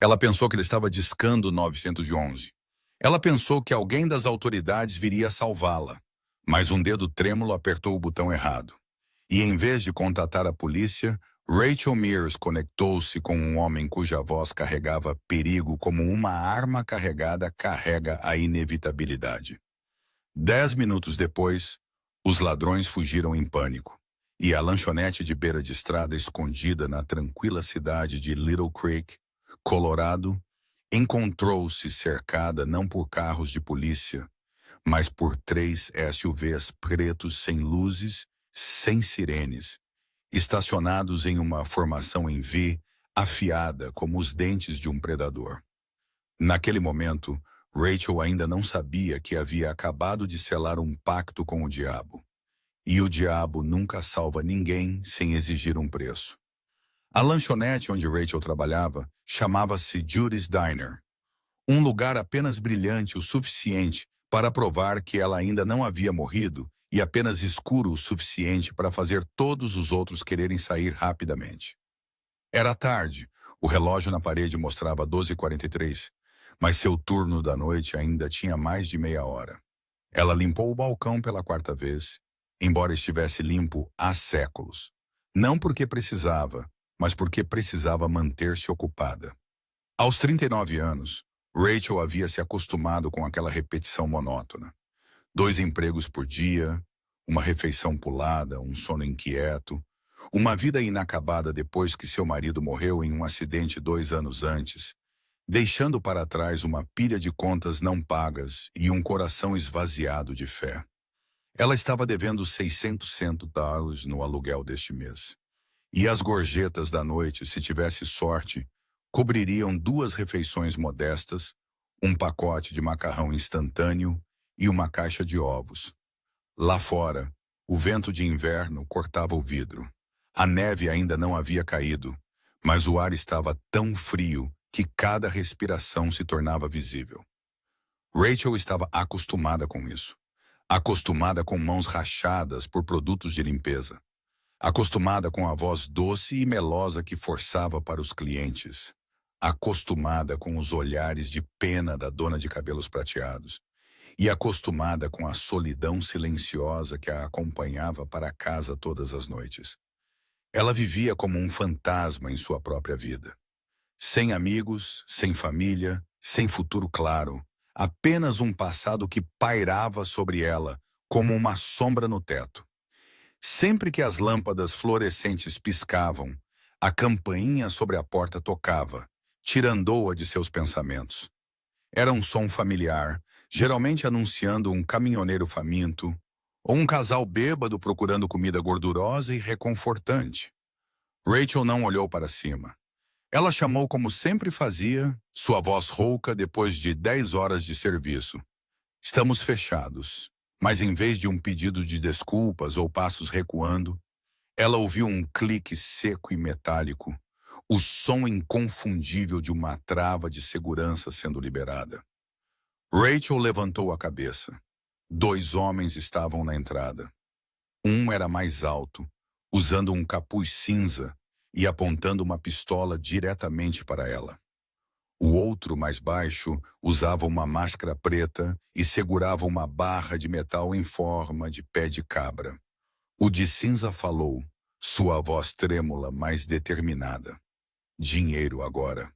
Ela pensou que ele estava discando o 911. Ela pensou que alguém das autoridades viria salvá-la, mas um dedo trêmulo apertou o botão errado. E em vez de contatar a polícia, Rachel Mears conectou-se com um homem cuja voz carregava perigo como uma arma carregada carrega a inevitabilidade. 10 minutos depois, os ladrões fugiram em pânico, e a lanchonete de beira de estrada escondida na tranquila cidade de Little Creek, Colorado, encontrou-se cercada não por carros de polícia, mas por 3 SUVs pretos sem luzes, sem sirenes, estacionados em uma formação em V, afiada como os dentes de um predador. Naquele momento, Rachel ainda não sabia que havia acabado de selar um pacto com o diabo. E o diabo nunca salva ninguém sem exigir um preço. A lanchonete onde Rachel trabalhava chamava-se Judy's Diner, um lugar apenas brilhante o suficiente para provar que ela ainda não havia morrido e apenas escuro o suficiente para fazer todos os outros quererem sair rapidamente. Era tarde, o relógio na parede mostrava 12h43, mas seu turno da noite ainda tinha mais de meia hora. Ela limpou o balcão pela 4ª vez, embora estivesse limpo há séculos. Não porque precisava, mas porque precisava manter-se ocupada. Aos 39 anos, Rachel havia se acostumado com aquela repetição monótona. 2 empregos por dia, uma refeição pulada, um sono inquieto, uma vida inacabada depois que seu marido morreu em um acidente 2 anos antes, deixando para trás uma pilha de contas não pagas e um coração esvaziado de fé. Ela estava devendo $600 no aluguel deste mês. E as gorjetas da noite, se tivesse sorte, cobririam 2 refeições modestas, um pacote de macarrão instantâneo e uma caixa de ovos. Lá fora, o vento de inverno cortava o vidro. A neve ainda não havia caído, mas o ar estava tão frio que cada respiração se tornava visível. Rachel estava acostumada com isso. Acostumada com mãos rachadas por produtos de limpeza. Acostumada com a voz doce e melosa que forçava para os clientes. Acostumada com os olhares de pena da dona de cabelos prateados. E acostumada com a solidão silenciosa que a acompanhava para casa todas as noites. Ela vivia como um fantasma em sua própria vida. Sem amigos, sem família, sem futuro claro. Apenas um passado que pairava sobre ela, como uma sombra no teto. Sempre que as lâmpadas fluorescentes piscavam, a campainha sobre a porta tocava, tirando-a de seus pensamentos. Era um som familiar, geralmente anunciando um caminhoneiro faminto, ou um casal bêbado procurando comida gordurosa e reconfortante. Rachel não olhou para cima. Ela chamou como sempre fazia, sua voz rouca depois de 10 horas de serviço. Estamos fechados. Mas em vez de um pedido de desculpas ou passos recuando, ela ouviu um clique seco e metálico, o som inconfundível de uma trava de segurança sendo liberada. Rachel levantou a cabeça. 2 homens estavam na entrada. Um era mais alto, usando um capuz cinza e apontando uma pistola diretamente para ela. O outro, mais baixo, usava uma máscara preta e segurava uma barra de metal em forma de pé de cabra. O de cinza falou, sua voz trêmula, mas determinada. Dinheiro agora.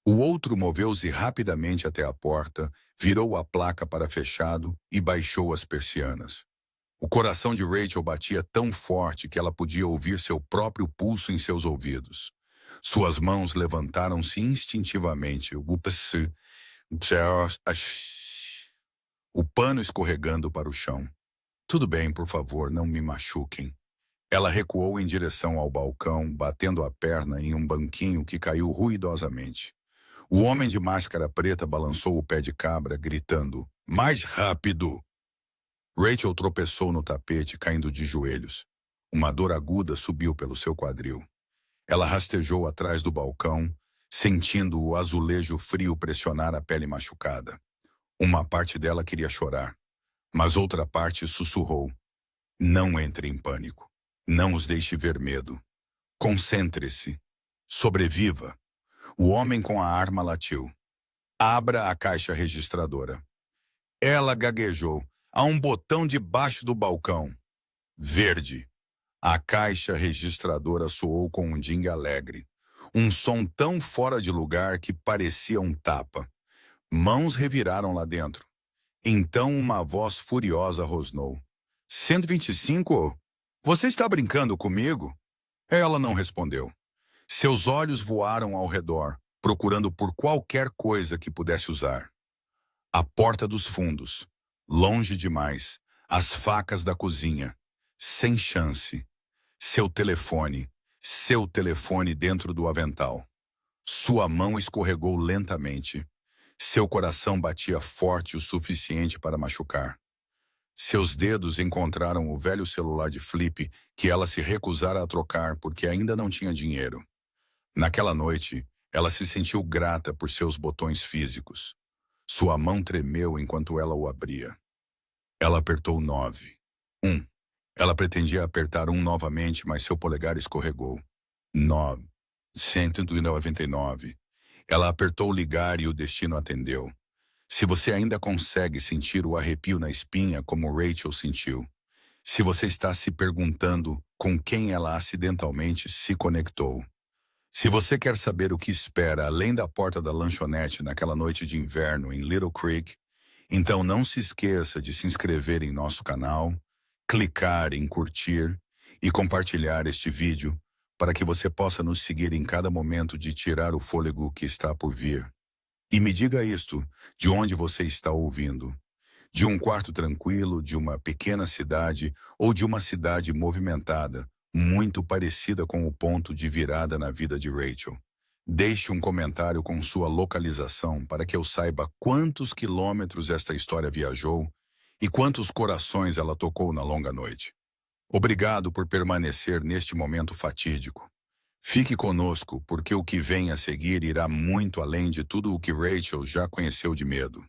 O outro moveu-se rapidamente até a porta, virou a placa para fechado e baixou as persianas. O coração de Rachel batia tão forte que ela podia ouvir seu próprio pulso em seus ouvidos. Suas mãos levantaram-se instintivamente, o pano escorregando para o chão. Tudo bem, por favor, não me machuquem. Ela recuou em direção ao balcão, batendo a perna em um banquinho que caiu ruidosamente. O homem de máscara preta balançou o pé de cabra, gritando, mais rápido! Rachel tropeçou no tapete, caindo de joelhos. Uma dor aguda subiu pelo seu quadril. Ela rastejou atrás do balcão, sentindo o azulejo frio pressionar a pele machucada. Uma parte dela queria chorar, mas outra parte sussurrou. Não entre em pânico. Não os deixe ver medo. Concentre-se. Sobreviva. O homem com a arma latiu. Abra a caixa registradora. Ela gaguejou. Há um botão debaixo do balcão. Verde. A caixa registradora soou com um dingue alegre. Um som tão fora de lugar que parecia um tapa. Mãos reviraram lá dentro. Então uma voz furiosa rosnou. 125? Você está brincando comigo? Ela não respondeu. Seus olhos voaram ao redor, procurando por qualquer coisa que pudesse usar. A porta dos fundos. Longe demais. As facas da cozinha. Sem chance. Seu telefone. Seu telefone dentro do avental. Sua mão escorregou lentamente. Seu coração batia forte o suficiente para machucar. Seus dedos encontraram o velho celular de flip que ela se recusara a trocar porque ainda não tinha dinheiro. Naquela noite, ela se sentiu grata por seus botões físicos. Sua mão tremeu enquanto ela o abria. Ela apertou 9. 1. Ela pretendia apertar 1 novamente, mas seu polegar escorregou. 9. 199. Ela apertou ligar e o destino atendeu. Se você ainda consegue sentir o arrepio na espinha como Rachel sentiu. Se você está se perguntando com quem ela acidentalmente se conectou. Se você quer saber o que espera além da porta da lanchonete naquela noite de inverno em Little Creek, então não se esqueça de se inscrever em nosso canal, clicar em curtir e compartilhar este vídeo para que você possa nos seguir em cada momento de tirar o fôlego que está por vir. E me diga isto, de onde você está ouvindo? De um quarto tranquilo, de uma pequena cidade ou de uma cidade movimentada, muito parecida com o ponto de virada na vida de Rachel? Deixe um comentário com sua localização para que eu saiba quantos quilômetros esta história viajou e quantos corações ela tocou na longa noite. Obrigado por permanecer neste momento fatídico. Fique conosco, porque o que vem a seguir irá muito além de tudo o que Rachel já conheceu de medo.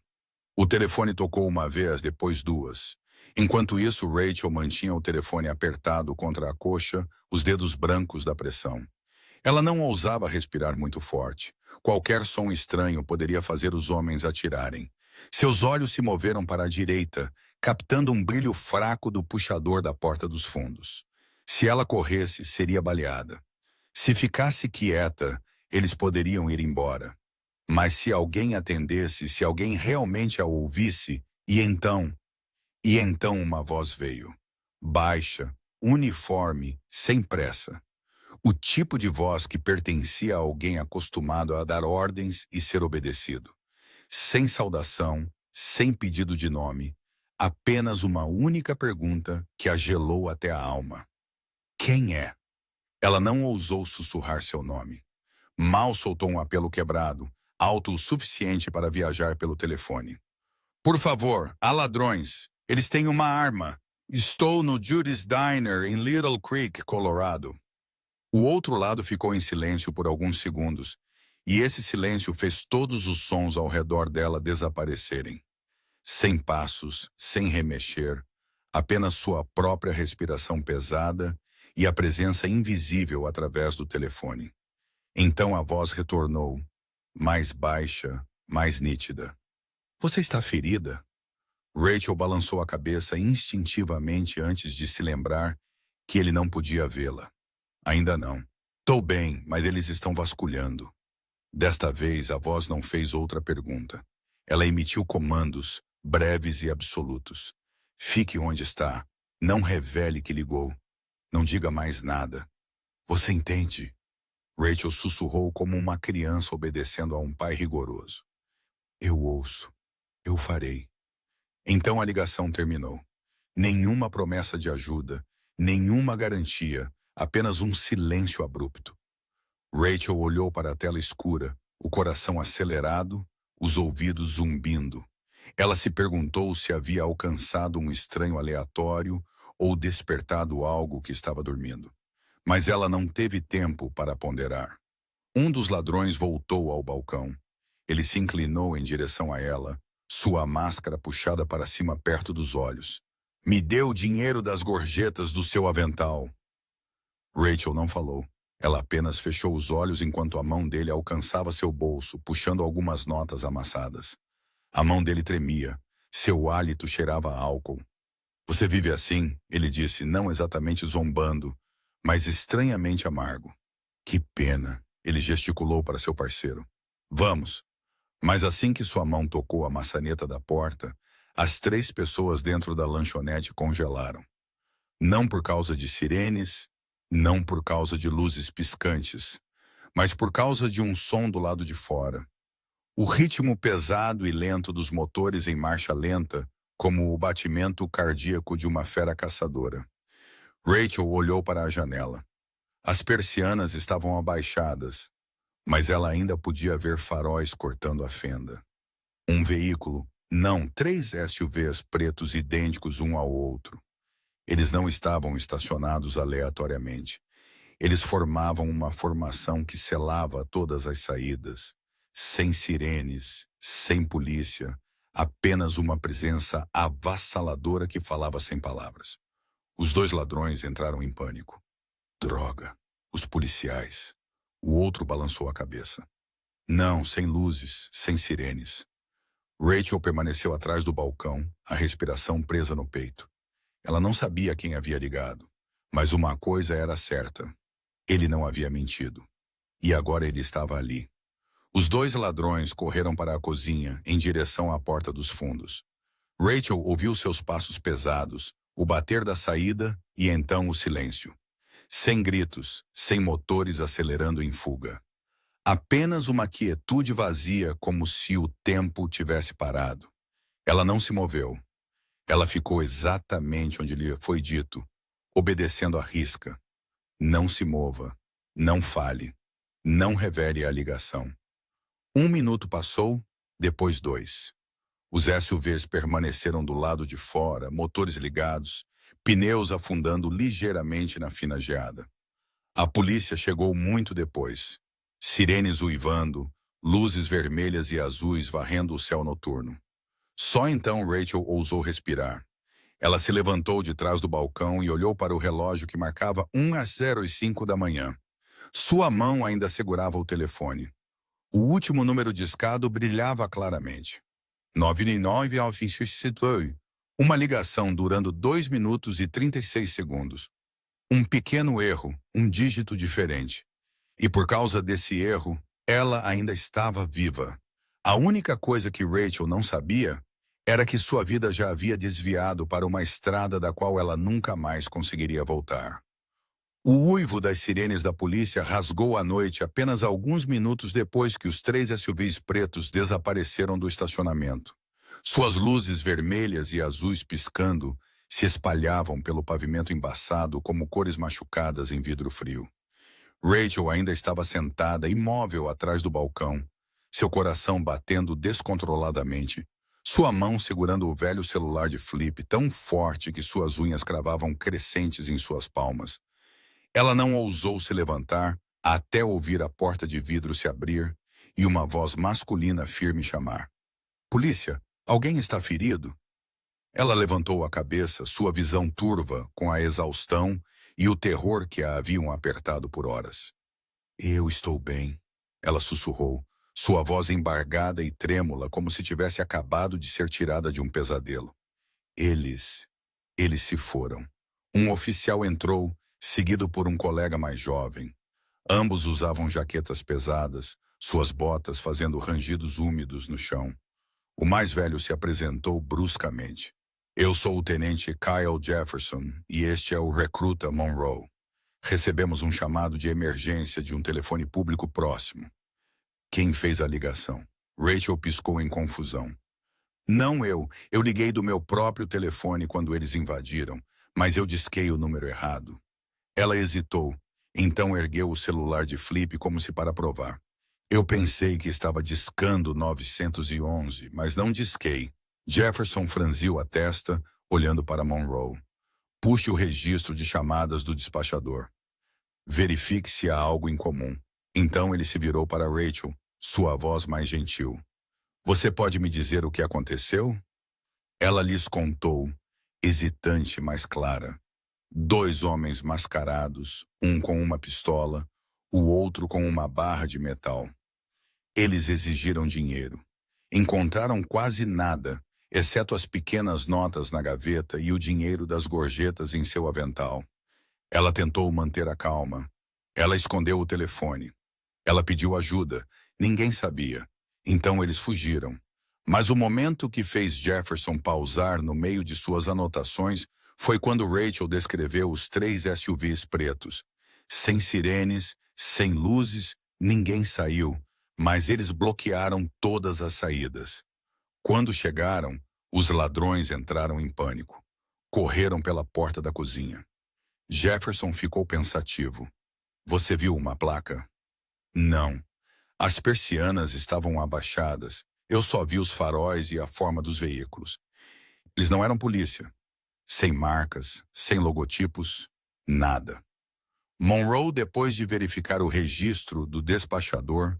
O telefone tocou uma vez, depois duas. Enquanto isso, Rachel mantinha o telefone apertado contra a coxa, os dedos brancos da pressão. Ela não ousava respirar muito forte. Qualquer som estranho poderia fazer os homens atirarem. Seus olhos se moveram para a direita, captando um brilho fraco do puxador da porta dos fundos. Se ela corresse, seria baleada. Se ficasse quieta, eles poderiam ir embora. Mas se alguém atendesse, se alguém realmente a ouvisse, e então uma voz veio. Baixa, uniforme, sem pressa. O tipo de voz que pertencia a alguém acostumado a dar ordens e ser obedecido. Sem saudação, sem pedido de nome, apenas uma única pergunta que a gelou até a alma. Quem é? Ela não ousou sussurrar seu nome. Mal soltou um apelo quebrado, alto o suficiente para viajar pelo telefone. Por favor, há ladrões. Eles têm uma arma. Estou no Judy's Diner, em Little Creek, Colorado. O outro lado ficou em silêncio por alguns segundos, e esse silêncio fez todos os sons ao redor dela desaparecerem. Sem passos, sem remexer, apenas sua própria respiração pesada e a presença invisível através do telefone. Então a voz retornou, mais baixa, mais nítida. Você está ferida? Rachel balançou a cabeça instintivamente antes de se lembrar que ele não podia vê-la. Ainda não. Tô bem, mas eles estão vasculhando. Desta vez, a voz não fez outra pergunta. Ela emitiu comandos, breves e absolutos. Fique onde está. Não revele que ligou. Não diga mais nada. Você entende? Rachel sussurrou como uma criança obedecendo a um pai rigoroso. Eu ouço. Eu farei. Então a ligação terminou. Nenhuma promessa de ajuda, nenhuma garantia, apenas um silêncio abrupto. Rachel olhou para a tela escura, o coração acelerado, os ouvidos zumbindo. Ela se perguntou se havia alcançado um estranho aleatório ou despertado algo que estava dormindo. Mas ela não teve tempo para ponderar. Um dos ladrões voltou ao balcão. Ele se inclinou em direção a ela, sua máscara puxada para cima perto dos olhos. Me dê o dinheiro das gorjetas do seu avental. Rachel não falou. Ela apenas fechou os olhos enquanto a mão dele alcançava seu bolso, puxando algumas notas amassadas. A mão dele tremia. Seu hálito cheirava a álcool. Você vive assim, ele disse, não exatamente zombando, mas estranhamente amargo. Que pena, ele gesticulou para seu parceiro. Vamos. Mas assim que sua mão tocou a maçaneta da porta, as 3 pessoas dentro da lanchonete congelaram. Não por causa de sirenes, não por causa de luzes piscantes, mas por causa de um som do lado de fora. O ritmo pesado e lento dos motores em marcha lenta, como o batimento cardíaco de uma fera caçadora. Rachel olhou para a janela. As persianas estavam abaixadas, mas ela ainda podia ver faróis cortando a fenda. Um veículo, não, 3 SUVs pretos idênticos um ao outro. Eles não estavam estacionados aleatoriamente. Eles formavam uma formação que selava todas as saídas. Sem sirenes, sem polícia, apenas uma presença avassaladora que falava sem palavras. Os 2 ladrões entraram em pânico. Droga, os policiais. O outro balançou a cabeça. Não, sem luzes, sem sirenes. Rachel permaneceu atrás do balcão, a respiração presa no peito. Ela não sabia quem havia ligado, mas uma coisa era certa. Ele não havia mentido. E agora ele estava ali. Os 2 ladrões correram para a cozinha, em direção à porta dos fundos. Rachel ouviu seus passos pesados, o bater da saída e então o silêncio. Sem gritos, sem motores acelerando em fuga. Apenas uma quietude vazia, como se o tempo tivesse parado. Ela não se moveu. Ela ficou exatamente onde lhe foi dito, obedecendo à risca. Não se mova, não fale, não revele a ligação. 1 minuto passou, depois 2. Os SUVs permaneceram do lado de fora, motores ligados, pneus afundando ligeiramente na fina geada. A polícia chegou muito depois. Sirenes uivando, luzes vermelhas e azuis varrendo o céu noturno. Só então Rachel ousou respirar. Ela se levantou de trás do balcão e olhou para o relógio que marcava 1h05 da manhã. Sua mão ainda segurava o telefone. O último número discado brilhava claramente. 99 Alfinchitoi. Uma ligação durando 2 minutos e 36 segundos. Um pequeno erro, um dígito diferente. E por causa desse erro, ela ainda estava viva. A única coisa que Rachel não sabia era que sua vida já havia desviado para uma estrada da qual ela nunca mais conseguiria voltar. O uivo das sirenes da polícia rasgou a noite apenas alguns minutos depois que os 3 SUVs pretos desapareceram do estacionamento. Suas luzes vermelhas e azuis piscando se espalhavam pelo pavimento embaçado como cores machucadas em vidro frio. Rachel ainda estava sentada, imóvel atrás do balcão, seu coração batendo descontroladamente, sua mão segurando o velho celular de flip tão forte que suas unhas cravavam crescentes em suas palmas. Ela não ousou se levantar até ouvir a porta de vidro se abrir e uma voz masculina firme chamar. Polícia, alguém está ferido? Ela levantou a cabeça, sua visão turva com a exaustão e o terror que a haviam apertado por horas. Eu estou bem, ela sussurrou, sua voz embargada e trêmula como se tivesse acabado de ser tirada de um pesadelo. Eles se foram. Um oficial entrou, seguido por um colega mais jovem. Ambos usavam jaquetas pesadas, suas botas fazendo rangidos úmidos no chão. O mais velho se apresentou bruscamente. Eu sou o tenente Kyle Jefferson e este é o recruta Monroe. Recebemos um chamado de emergência de um telefone público próximo. Quem fez a ligação? Rachel piscou em confusão. Não eu liguei do meu próprio telefone quando eles invadiram, mas eu disquei o número errado. Ela hesitou, então ergueu o celular de flip como se para provar. Eu pensei que estava discando 911, mas não disquei. Jefferson franziu a testa, olhando para Monroe. Puxe o registro de chamadas do despachador. Verifique se há algo em comum. Então ele se virou para Rachel, sua voz mais gentil. Você pode me dizer o que aconteceu? Ela lhes contou, hesitante, mas clara. 2 homens mascarados, um com uma pistola, o outro com uma barra de metal. Eles exigiram dinheiro. Encontraram quase nada, exceto as pequenas notas na gaveta e o dinheiro das gorjetas em seu avental. Ela tentou manter a calma. Ela escondeu o telefone. Ela pediu ajuda. Ninguém sabia. Então eles fugiram. Mas o momento que fez Jefferson pausar no meio de suas anotações foi quando Rachel descreveu os 3 SUVs pretos. Sem sirenes, sem luzes, ninguém saiu, mas eles bloquearam todas as saídas. Quando chegaram, os ladrões entraram em pânico. Correram pela porta da cozinha. Jefferson ficou pensativo. Você viu uma placa? Não. As persianas estavam abaixadas. Eu só vi os faróis e a forma dos veículos. Eles não eram polícia. Sem marcas, sem logotipos, nada. Monroe, depois de verificar o registro do despachador,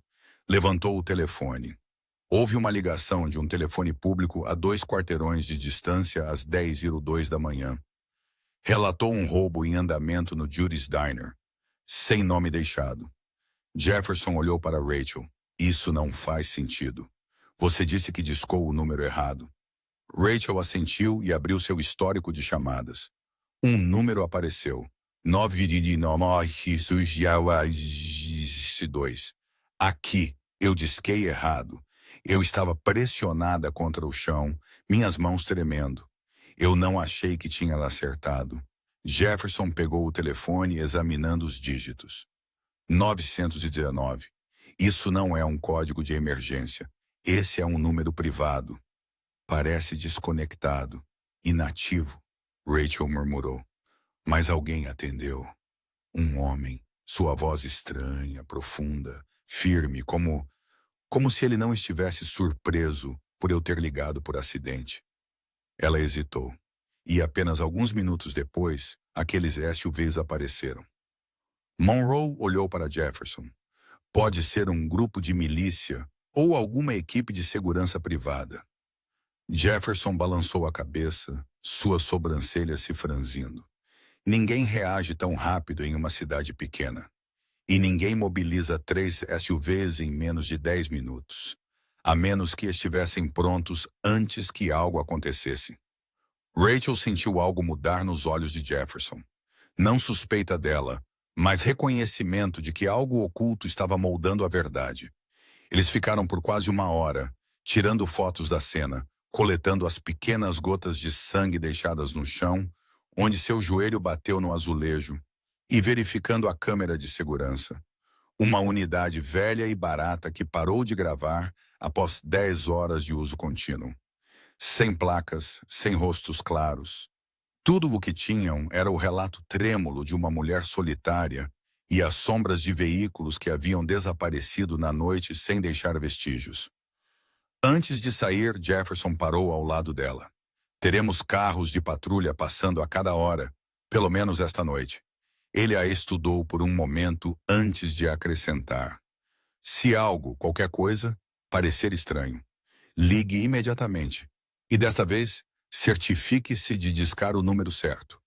levantou o telefone. Houve uma ligação de um telefone público a 2 quarteirões de distância às 10h02 da manhã. Relatou um roubo em andamento no Judy's Diner, sem nome deixado. Jefferson olhou para Rachel. Isso não faz sentido. Você disse que discou o número errado. Rachel assentiu e abriu seu histórico de chamadas. Um número apareceu. 9. Aqui, eu disquei errado. Eu estava pressionada contra o chão, minhas mãos tremendo. Eu não achei que tinha acertado. Jefferson pegou o telefone examinando os dígitos. 919. Isso não é um código de emergência. Esse é um número privado. Parece desconectado, inativo, Rachel murmurou. Mas alguém atendeu. Um homem, sua voz estranha, profunda, firme, como se ele não estivesse surpreso por eu ter ligado por acidente. Ela hesitou. E apenas alguns minutos depois, aqueles SUVs apareceram. Monroe olhou para Jefferson. Pode ser um grupo de milícia ou alguma equipe de segurança privada. Jefferson balançou a cabeça, suas sobrancelhas se franzindo. Ninguém reage tão rápido em uma cidade pequena. E ninguém mobiliza 3 SUVs em menos de 10 minutos. A menos que estivessem prontos antes que algo acontecesse. Rachel sentiu algo mudar nos olhos de Jefferson. Não suspeita dela, mas reconhecimento de que algo oculto estava moldando a verdade. Eles ficaram por quase 1 hora, tirando fotos da cena, coletando as pequenas gotas de sangue deixadas no chão, onde seu joelho bateu no azulejo, e verificando a câmera de segurança. Uma unidade velha e barata que parou de gravar após 10 horas de uso contínuo. Sem placas, sem rostos claros. Tudo o que tinham era o relato trêmulo de uma mulher solitária e as sombras de veículos que haviam desaparecido na noite sem deixar vestígios. Antes de sair, Jefferson parou ao lado dela. Teremos carros de patrulha passando a cada hora, pelo menos esta noite. Ele a estudou por um momento antes de acrescentar. Se algo, qualquer coisa, parecer estranho, ligue imediatamente. E desta vez, certifique-se de discar o número certo.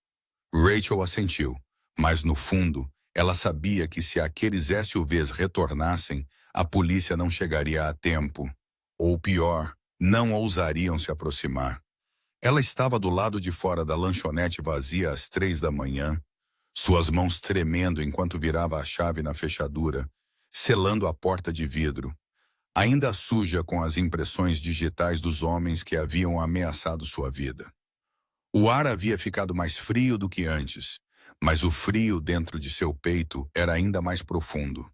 Rachel assentiu, mas no fundo, ela sabia que se aqueles SUVs retornassem, a polícia não chegaria a tempo. Ou pior, não ousariam se aproximar. Ela estava do lado de fora da lanchonete vazia às 3 da manhã, suas mãos tremendo enquanto virava a chave na fechadura, selando a porta de vidro, ainda suja com as impressões digitais dos homens que haviam ameaçado sua vida. O ar havia ficado mais frio do que antes, mas o frio dentro de seu peito era ainda mais profundo.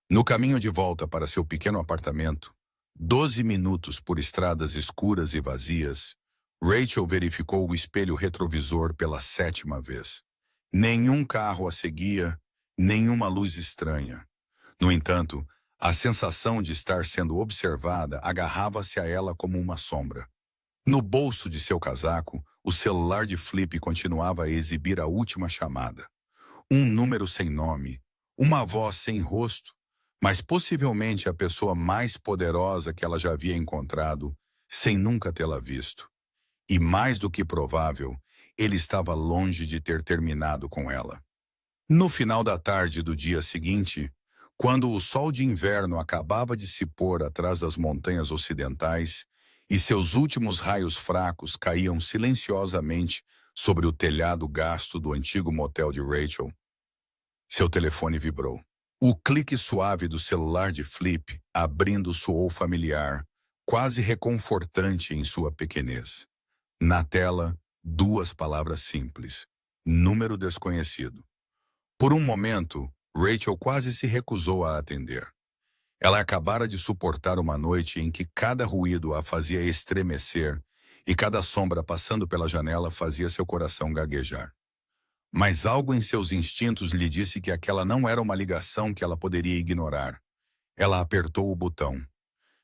No caminho de volta para seu pequeno apartamento, 12 minutos por estradas escuras e vazias, Rachel verificou o espelho retrovisor pela 7ª vez. Nenhum carro a seguia, nenhuma luz estranha. No entanto, a sensação de estar sendo observada agarrava-se a ela como uma sombra. No bolso de seu casaco, o celular de Flip continuava a exibir a última chamada. Um número sem nome, uma voz sem rosto, mas possivelmente a pessoa mais poderosa que ela já havia encontrado, sem nunca tê-la visto. E mais do que provável, ele estava longe de ter terminado com ela. No final da tarde do dia seguinte, quando o sol de inverno acabava de se pôr atrás das montanhas ocidentais e seus últimos raios fracos caíam silenciosamente sobre o telhado gasto do antigo motel de Rachel, seu telefone vibrou. O clique suave do celular de Flip abrindo soou familiar, quase reconfortante em sua pequenez. Na tela, duas palavras simples: número desconhecido. Por um momento, Rachel quase se recusou a atender. Ela acabara de suportar uma noite em que cada ruído a fazia estremecer e cada sombra passando pela janela fazia seu coração gaguejar. Mas algo em seus instintos lhe disse que aquela não era uma ligação que ela poderia ignorar. Ela apertou o botão.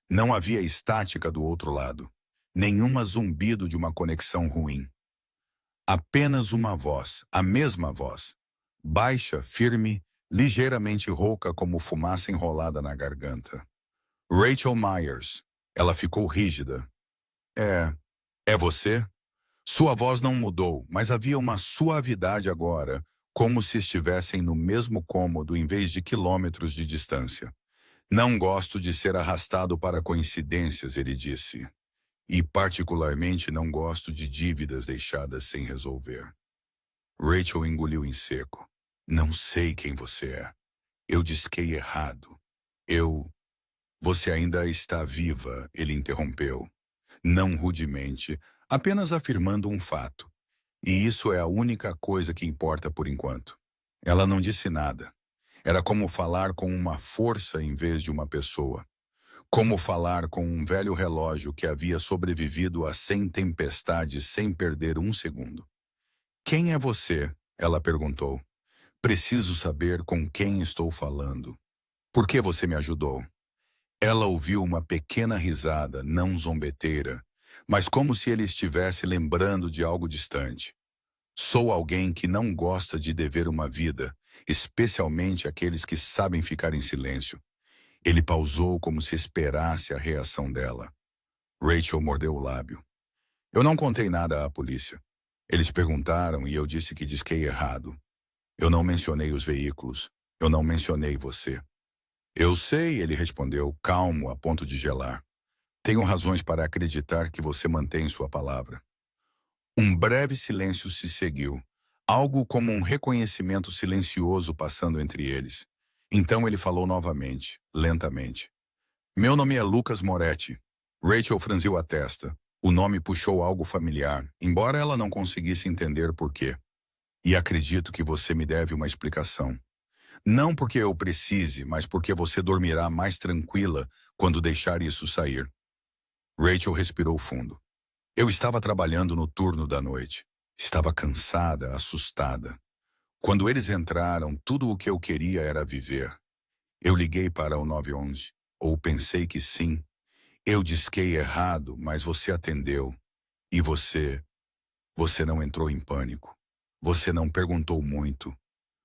Não havia estática do outro lado. Nenhuma zumbido de uma conexão ruim. Apenas uma voz, a mesma voz. Baixa, firme, ligeiramente rouca como fumaça enrolada na garganta. Rachel Myers. Ela ficou rígida. É você? Sua voz não mudou, mas havia uma suavidade agora, como se estivessem no mesmo cômodo em vez de quilômetros de distância. Não gosto de ser arrastado para coincidências, ele disse. E particularmente não gosto de dívidas deixadas sem resolver. Rachel engoliu em seco. Não sei quem você é. Eu disquei errado. Você ainda está viva, ele interrompeu. Não rudemente, apenas afirmando um fato. E isso é a única coisa que importa por enquanto. Ela não disse nada. Era como falar com uma força em vez de uma pessoa. Como falar com um velho relógio que havia sobrevivido a 100 tempestades sem perder um segundo. Quem é você? Ela perguntou. Preciso saber com quem estou falando. Por que você me ajudou? Ela ouviu uma pequena risada, não zombeteira, mas como se ele estivesse lembrando de algo distante. Sou alguém que não gosta de dever uma vida, especialmente aqueles que sabem ficar em silêncio. Ele pausou como se esperasse a reação dela. Rachel mordeu o lábio. Eu não contei nada à polícia. Eles perguntaram e eu disse que disquei errado. Eu não mencionei os veículos. Eu não mencionei você. Eu sei, ele respondeu, calmo a ponto de gelar. Tenho razões para acreditar que você mantém sua palavra. Um breve silêncio se seguiu, algo como um reconhecimento silencioso passando entre eles. Então ele falou novamente, lentamente. Meu nome é Lucas Moretti. Rachel franziu a testa. O nome puxou algo familiar, embora ela não conseguisse entender por quê. E acredito que você me deve uma explicação. Não porque eu precise, mas porque você dormirá mais tranquila quando deixar isso sair. Rachel respirou fundo. Eu estava trabalhando no turno da noite. Estava cansada, assustada. Quando eles entraram, tudo o que eu queria era viver. Eu liguei para o 911, ou pensei que sim. Eu disquei errado, mas você atendeu. E você não entrou em pânico. Você não perguntou muito.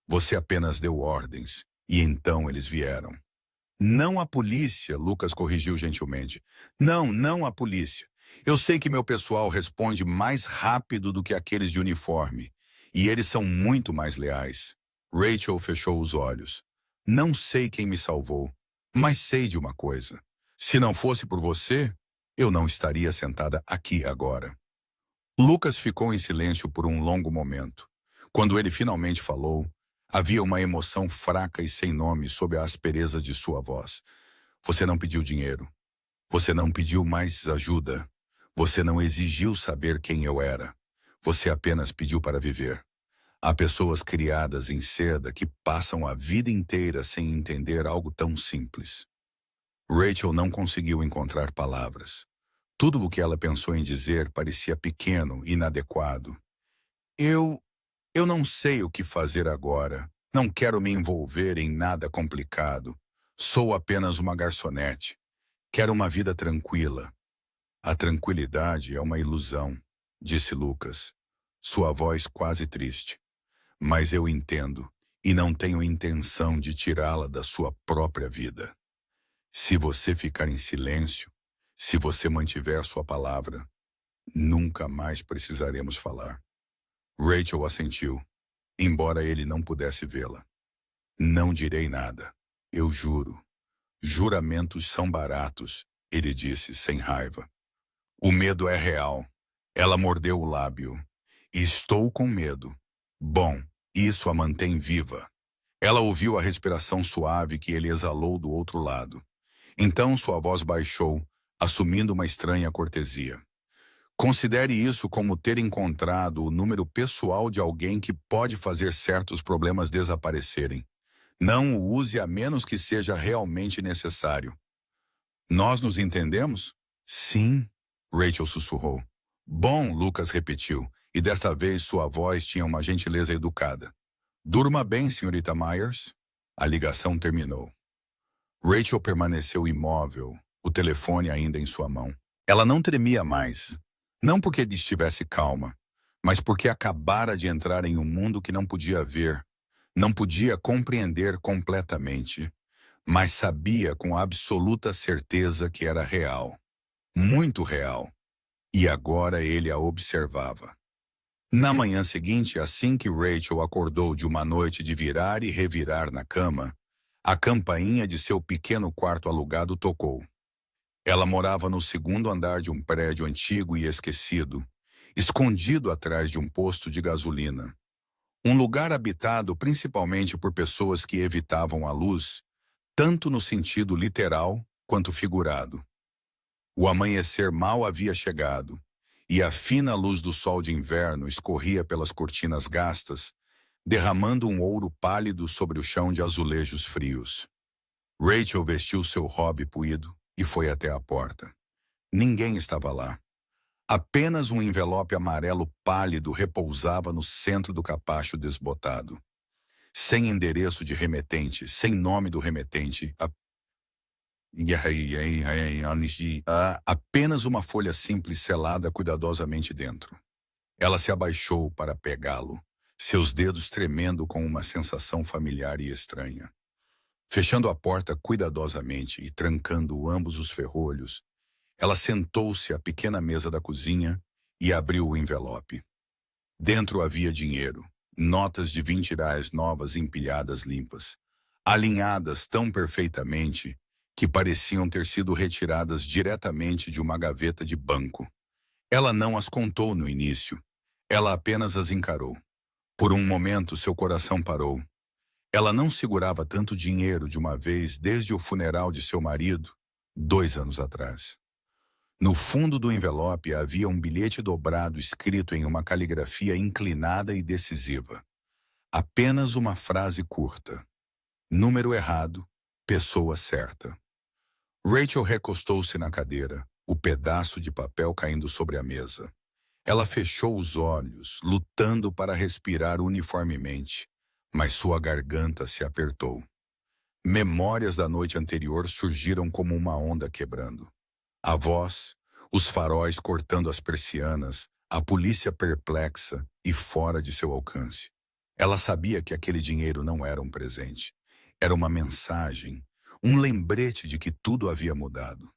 Você apenas deu ordens, e então eles vieram. Não a polícia, Lucas corrigiu gentilmente. Não a polícia. Eu sei que meu pessoal responde mais rápido do que aqueles de uniforme, e eles são muito mais leais. Rachel fechou os olhos. Não sei quem me salvou, mas sei de uma coisa. Se não fosse por você, eu não estaria sentada aqui agora. Lucas ficou em silêncio por um longo momento. Quando ele finalmente falou, havia uma emoção fraca e sem nome sob a aspereza de sua voz. Você não pediu dinheiro. Você não pediu mais ajuda. Você não exigiu saber quem eu era. Você apenas pediu para viver. Há pessoas criadas em seda que passam a vida inteira sem entender algo tão simples. Rachel não conseguiu encontrar palavras. Tudo o que ela pensou em dizer parecia pequeno, inadequado. Eu não sei o que fazer agora. Não quero me envolver em nada complicado. Sou apenas uma garçonete. Quero uma vida tranquila. A tranquilidade é uma ilusão, disse Lucas, sua voz quase triste. Mas eu entendo, e não tenho intenção de tirá-la da sua própria vida. Se você ficar em silêncio, se você mantiver sua palavra, nunca mais precisaremos falar. Rachel assentiu, embora ele não pudesse vê-la. Não direi nada. Eu juro. Juramentos são baratos, ele disse, sem raiva. O medo é real. Ela mordeu o lábio. Estou com medo. Bom, isso a mantém viva. Ela ouviu a respiração suave que ele exalou do outro lado. Então sua voz baixou, assumindo uma estranha cortesia. Considere isso como ter encontrado o número pessoal de alguém que pode fazer certos problemas desaparecerem. Não o use a menos que seja realmente necessário. Nós nos entendemos? Sim, Rachel sussurrou. Bom, Lucas repetiu, e desta vez sua voz tinha uma gentileza educada. Durma bem, senhorita Myers. A ligação terminou. Rachel permaneceu imóvel, o telefone ainda em sua mão. Ela não tremia mais. Não porque estivesse calma, mas porque acabara de entrar em um mundo que não podia ver, não podia compreender completamente, mas sabia com absoluta certeza que era real. Muito real. E agora ele a observava. Na manhã seguinte, assim que Rachel acordou de uma noite de virar e revirar na cama, a campainha de seu pequeno quarto alugado tocou. Ela morava no segundo andar de um prédio antigo e esquecido, escondido atrás de um posto de gasolina. Um lugar habitado principalmente por pessoas que evitavam a luz, tanto no sentido literal quanto figurado. O amanhecer mal havia chegado, e a fina luz do sol de inverno escorria pelas cortinas gastas, derramando um ouro pálido sobre o chão de azulejos frios. Rachel vestiu seu hobby puído e foi até a porta. Ninguém estava lá. Apenas um envelope amarelo pálido repousava no centro do capacho desbotado. Sem endereço de remetente, sem nome do remetente, apenas uma folha simples selada cuidadosamente dentro. Ela se abaixou para pegá-lo, seus dedos tremendo com uma sensação familiar e estranha. Fechando a porta cuidadosamente e trancando ambos os ferrolhos, ela sentou-se à pequena mesa da cozinha e abriu o envelope. Dentro havia dinheiro, notas de R$ 20 novas empilhadas limpas, alinhadas tão perfeitamente que pareciam ter sido retiradas diretamente de uma gaveta de banco. Ela não as contou no início, ela apenas as encarou. Por um momento seu coração parou. Ela não segurava tanto dinheiro de uma vez desde o funeral de seu marido, 2 anos atrás. No fundo do envelope havia um bilhete dobrado escrito em uma caligrafia inclinada e decisiva. Apenas uma frase curta. Número errado, pessoa certa. Rachel recostou-se na cadeira, o pedaço de papel caindo sobre a mesa. Ela fechou os olhos, lutando para respirar uniformemente, mas sua garganta se apertou. Memórias da noite anterior surgiram como uma onda quebrando. A voz, os faróis cortando as persianas, a polícia perplexa e fora de seu alcance. Ela sabia que aquele dinheiro não era um presente. Era uma mensagem, um lembrete de que tudo havia mudado.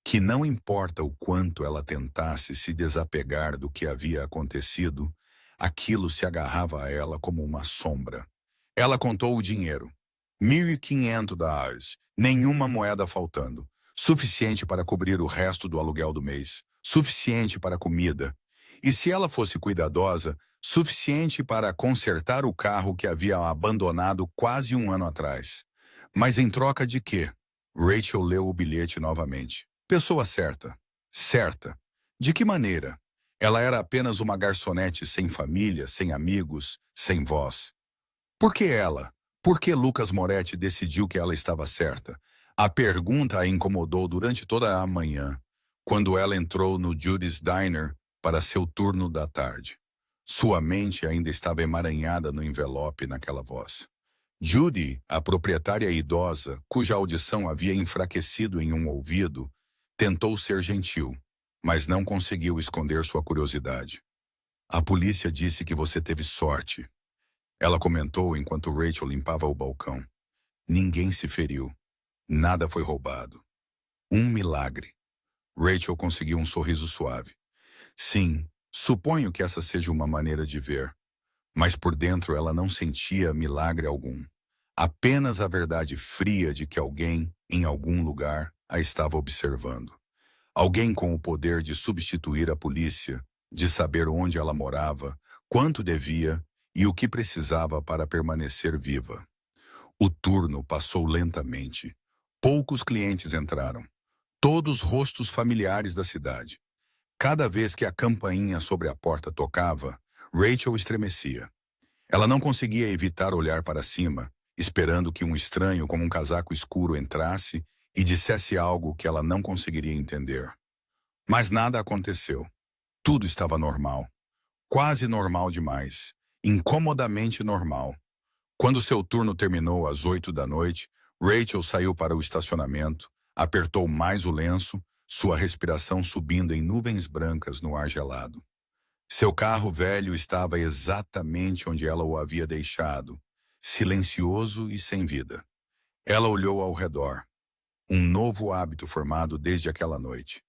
Que não importa o quanto ela tentasse se desapegar do que havia acontecido, aquilo se agarrava a ela como uma sombra. Ela contou o dinheiro. $1.500, nenhuma moeda faltando. Suficiente para cobrir o resto do aluguel do mês. Suficiente para comida. E se ela fosse cuidadosa, suficiente para consertar o carro que havia abandonado quase 1 ano atrás. Mas em troca de quê? Rachel leu o bilhete novamente. Pessoa certa. Certa. De que maneira? Ela era apenas uma garçonete sem família, sem amigos, sem voz. Por que ela? Por que Lucas Moretti decidiu que ela estava certa? A pergunta a incomodou durante toda a manhã, quando ela entrou no Judy's Diner para seu turno da tarde. Sua mente ainda estava emaranhada no envelope naquela voz. Judy, a proprietária idosa, cuja audição havia enfraquecido em um ouvido, tentou ser gentil, mas não conseguiu esconder sua curiosidade. A polícia disse que você teve sorte. Ela comentou enquanto Rachel limpava o balcão. Ninguém se feriu. Nada foi roubado. Um milagre. Rachel conseguiu um sorriso suave. Sim, suponho que essa seja uma maneira de ver. Mas por dentro ela não sentia milagre algum. Apenas a verdade fria de que alguém, em algum lugar, a estava observando. Alguém com o poder de substituir a polícia, de saber onde ela morava, quanto devia e o que precisava para permanecer viva. O turno passou lentamente. Poucos clientes entraram. Todos rostos familiares da cidade. Cada vez que a campainha sobre a porta tocava, Rachel estremecia. Ela não conseguia evitar olhar para cima, esperando que um estranho com um casaco escuro entrasse e dissesse algo que ela não conseguiria entender. Mas nada aconteceu. Tudo estava normal. Quase normal demais. Incomodamente normal. Quando seu turno terminou às 8 da noite, Rachel saiu para o estacionamento, apertou mais o lenço, sua respiração subindo em nuvens brancas no ar gelado. Seu carro velho estava exatamente onde ela o havia deixado, silencioso e sem vida. Ela olhou ao redor. Um novo hábito formado desde aquela noite.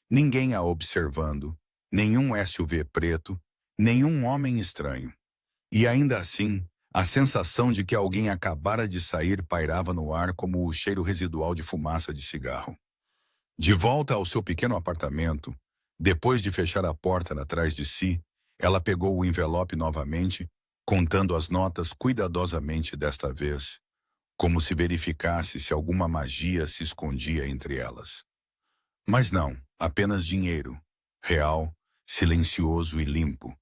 Ninguém a observando, nenhum SUV preto, nenhum homem estranho. E ainda assim, a sensação de que alguém acabara de sair pairava no ar como o cheiro residual de fumaça de cigarro. De volta ao seu pequeno apartamento, depois de fechar a porta atrás de si, ela pegou o envelope novamente, contando as notas cuidadosamente desta vez, como se verificasse se alguma magia se escondia entre elas. Mas não, apenas dinheiro, real, silencioso e limpo,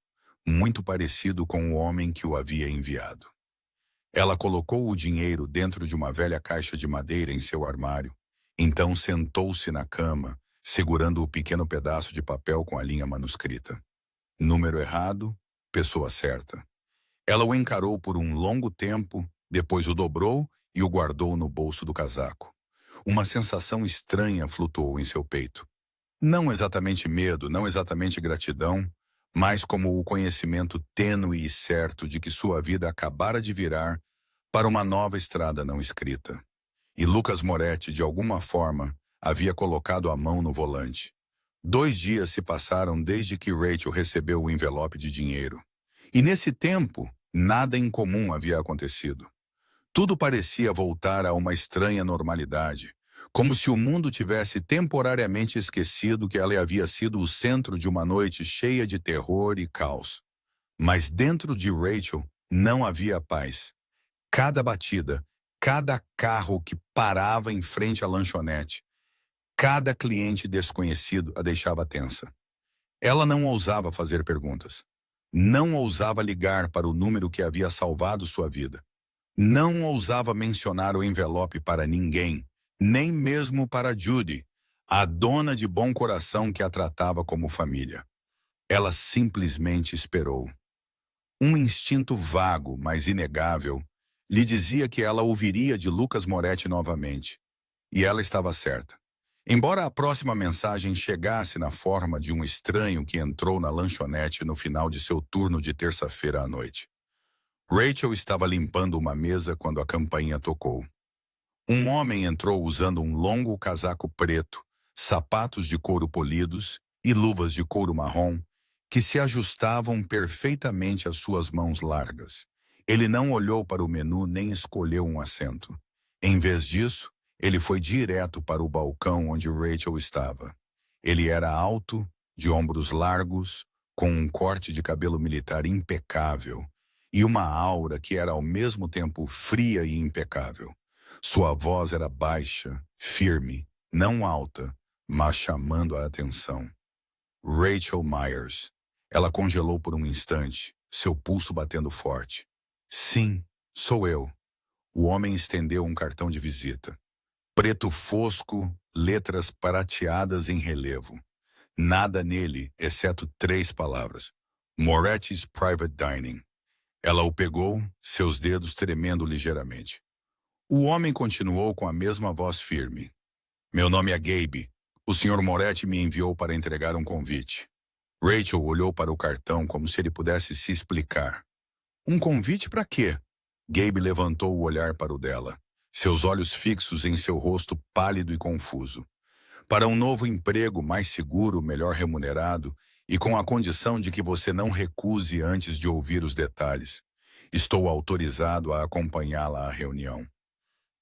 muito parecido com o homem que o havia enviado. Ela colocou o dinheiro dentro de uma velha caixa de madeira em seu armário, então sentou-se na cama, segurando o pequeno pedaço de papel com a linha manuscrita. Número errado, pessoa certa. Ela o encarou por um longo tempo, depois o dobrou e o guardou no bolso do casaco. Uma sensação estranha flutuou em seu peito. Não exatamente medo, não exatamente gratidão, mas como o conhecimento tênue e certo de que sua vida acabara de virar para uma nova estrada não escrita. E Lucas Moretti, de alguma forma, havia colocado a mão no volante. 2 dias se passaram desde que Rachel recebeu o envelope de dinheiro. E nesse tempo, nada incomum havia acontecido. Tudo parecia voltar a uma estranha normalidade, como se o mundo tivesse temporariamente esquecido que ela havia sido o centro de uma noite cheia de terror e caos. Mas dentro de Rachel não havia paz. Cada batida, cada carro que parava em frente à lanchonete, cada cliente desconhecido a deixava tensa. Ela não ousava fazer perguntas. Não ousava ligar para o número que havia salvado sua vida. Não ousava mencionar o envelope para ninguém, nem mesmo para Judy, a dona de bom coração que a tratava como família. Ela simplesmente esperou. Um instinto vago, mas inegável, lhe dizia que ela ouviria de Lucas Moretti novamente. E ela estava certa. Embora a próxima mensagem chegasse na forma de um estranho que entrou na lanchonete no final de seu turno de terça-feira à noite. Rachel estava limpando uma mesa quando a campainha tocou. Um homem entrou usando um longo casaco preto, sapatos de couro polidos e luvas de couro marrom, que se ajustavam perfeitamente às suas mãos largas. Ele não olhou para o menu nem escolheu um assento. Em vez disso, ele foi direto para o balcão onde Rachel estava. Ele era alto, de ombros largos, com um corte de cabelo militar impecável e uma aura que era ao mesmo tempo fria e impecável. Sua voz era baixa, firme, não alta, mas chamando a atenção. Rachel Myers. Ela congelou por um instante, seu pulso batendo forte. Sim, sou eu. O homem estendeu um cartão de visita. Preto fosco, letras prateadas em relevo. Nada nele, exceto 3 palavras. Moretti's Private Dining. Ela o pegou, seus dedos tremendo ligeiramente. O homem continuou com a mesma voz firme. Meu nome é Gabe. O Sr. Moretti me enviou para entregar um convite. Rachel olhou para o cartão como se ele pudesse se explicar. Um convite para quê? Gabe levantou o olhar para o dela, seus olhos fixos em seu rosto pálido e confuso. Para um novo emprego mais seguro, melhor remunerado e com a condição de que você não recuse antes de ouvir os detalhes. Estou autorizado a acompanhá-la à reunião.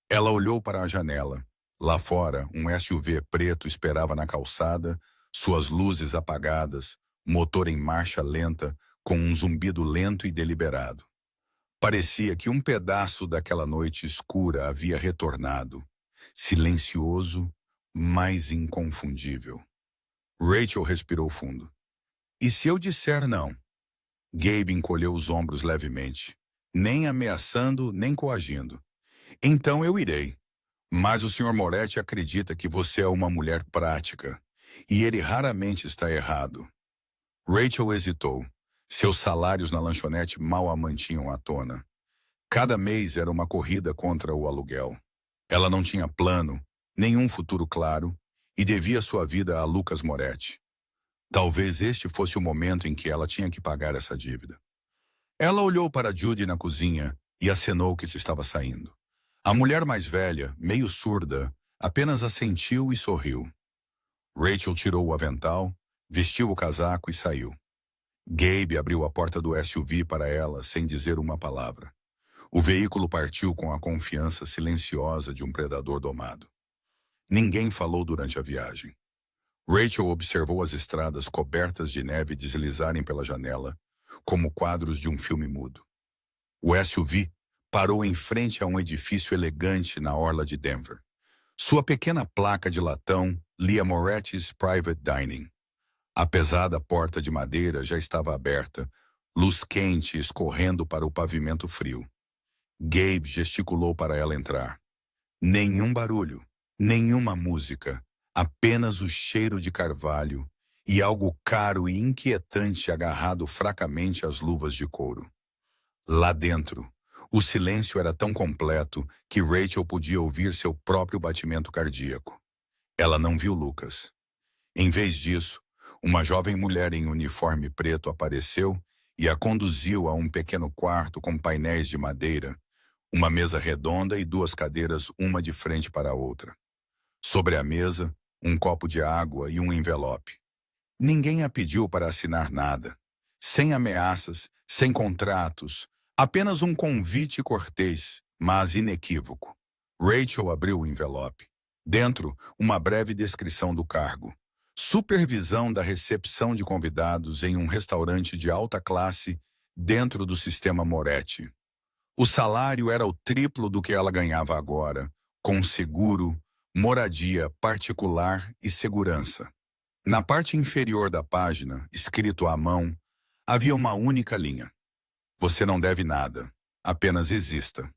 Ela olhou para a janela. Lá fora, um SUV preto esperava na calçada, suas luzes apagadas, motor em marcha lenta, com um zumbido lento e deliberado. Parecia que um pedaço daquela noite escura havia retornado, silencioso, mas inconfundível. Rachel respirou fundo. E se eu disser não? Gabe encolheu os ombros levemente, nem ameaçando, nem coagindo. Então eu irei. Mas o Sr. Moretti acredita que você é uma mulher prática, e ele raramente está errado. Rachel hesitou. Seus salários na lanchonete mal a mantinham à tona. Cada mês era uma corrida contra o aluguel. Ela não tinha plano, nenhum futuro claro, e devia sua vida a Lucas Moretti. Talvez este fosse o momento em que ela tinha que pagar essa dívida. Ela olhou para Judy na cozinha e acenou que se estava saindo. A mulher mais velha, meio surda, apenas assentiu e sorriu. Rachel tirou o avental, vestiu o casaco e saiu. Gabe abriu a porta do SUV para ela sem dizer uma palavra. O veículo partiu com a confiança silenciosa de um predador domado. Ninguém falou durante a viagem. Rachel observou as estradas cobertas de neve deslizarem pela janela, como quadros de um filme mudo. O SUV parou em frente a um edifício elegante na orla de Denver. Sua pequena placa de latão lia Moretti's Private Dining. A pesada porta de madeira já estava aberta, luz quente escorrendo para o pavimento frio. Gabe gesticulou para ela entrar. Nenhum barulho, nenhuma música, apenas o cheiro de carvalho e algo caro e inquietante agarrado fracamente às luvas de couro. Lá dentro, o silêncio era tão completo que Rachel podia ouvir seu próprio batimento cardíaco. Ela não viu Lucas. Em vez disso, uma jovem mulher em uniforme preto apareceu e a conduziu a um pequeno quarto com painéis de madeira, uma mesa redonda e duas cadeiras, uma de frente para a outra. Sobre a mesa, um copo de água e um envelope. Ninguém a pediu para assinar nada. Sem ameaças, sem contratos, apenas um convite cortês, mas inequívoco. Rachel abriu o envelope. Dentro, uma breve descrição do cargo. Supervisão da recepção de convidados em um restaurante de alta classe dentro do sistema Moretti. O salário era o triplo do que ela ganhava agora, com seguro, moradia particular e segurança. Na parte inferior da página, escrito à mão, havia uma única linha. Você não deve nada, apenas exista.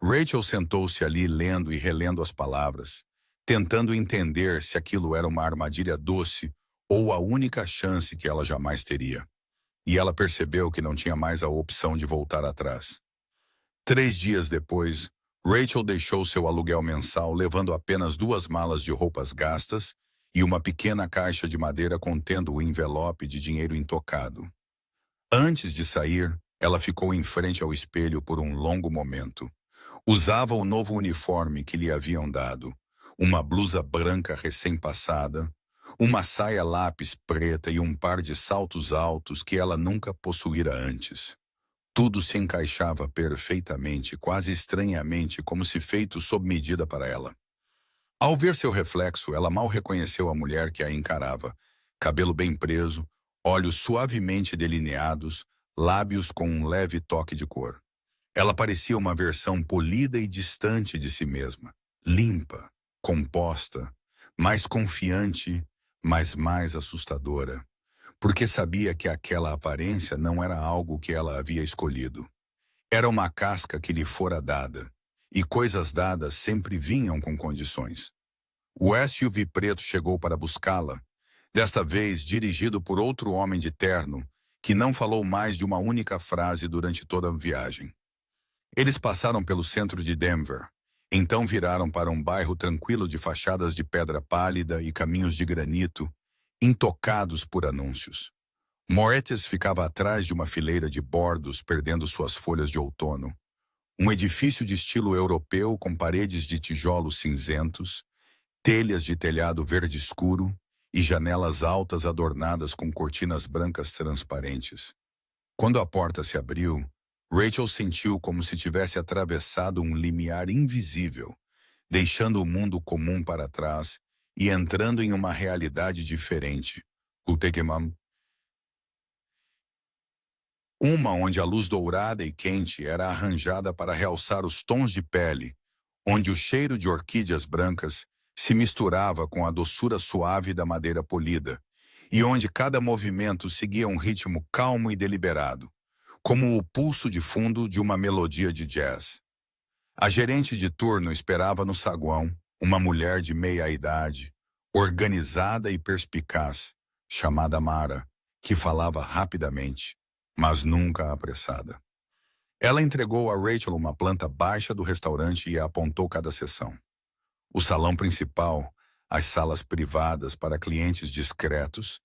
Rachel sentou-se ali lendo e relendo as palavras, tentando entender se aquilo era uma armadilha doce ou a única chance que ela jamais teria. E ela percebeu que não tinha mais a opção de voltar atrás. 3 dias depois, Rachel deixou seu aluguel mensal levando apenas 2 malas de roupas gastas e uma pequena caixa de madeira contendo o envelope de dinheiro intocado. Antes de sair, ela ficou em frente ao espelho por um longo momento. Usava o novo uniforme que lhe haviam dado, uma blusa branca recém-passada, uma saia lápis preta e um par de saltos altos que ela nunca possuíra antes. Tudo se encaixava perfeitamente, quase estranhamente, como se feito sob medida para ela. Ao ver seu reflexo, ela mal reconheceu a mulher que a encarava. Cabelo bem preso, olhos suavemente delineados, lábios com um leve toque de cor. Ela parecia uma versão polida e distante de si mesma, limpa, composta, mais confiante, mas mais assustadora. Porque sabia que aquela aparência não era algo que ela havia escolhido. Era uma casca que lhe fora dada, e coisas dadas sempre vinham com condições. O SUV preto chegou para buscá-la, desta vez dirigido por outro homem de terno, que não falou mais de uma única frase durante toda a viagem. Eles passaram pelo centro de Denver, então viraram para um bairro tranquilo de fachadas de pedra pálida e caminhos de granito, intocados por anúncios. Moretti's ficava atrás de uma fileira de bordos perdendo suas folhas de outono. Um edifício de estilo europeu com paredes de tijolos cinzentos, telhas de telhado verde escuro e janelas altas adornadas com cortinas brancas transparentes. Quando a porta se abriu, Rachel sentiu como se tivesse atravessado um limiar invisível, deixando o mundo comum para trás e entrando em uma realidade diferente. Kutekemam, uma onde a luz dourada e quente era arranjada para realçar os tons de pele, onde o cheiro de orquídeas brancas se misturava com a doçura suave da madeira polida, e onde cada movimento seguia um ritmo calmo e deliberado, como o pulso de fundo de uma melodia de jazz. A gerente de turno esperava no saguão uma mulher de meia-idade, organizada e perspicaz, chamada Mara, que falava rapidamente, mas nunca apressada. Ela entregou a Rachel uma planta baixa do restaurante e apontou cada seção. O salão principal, as salas privadas para clientes discretos,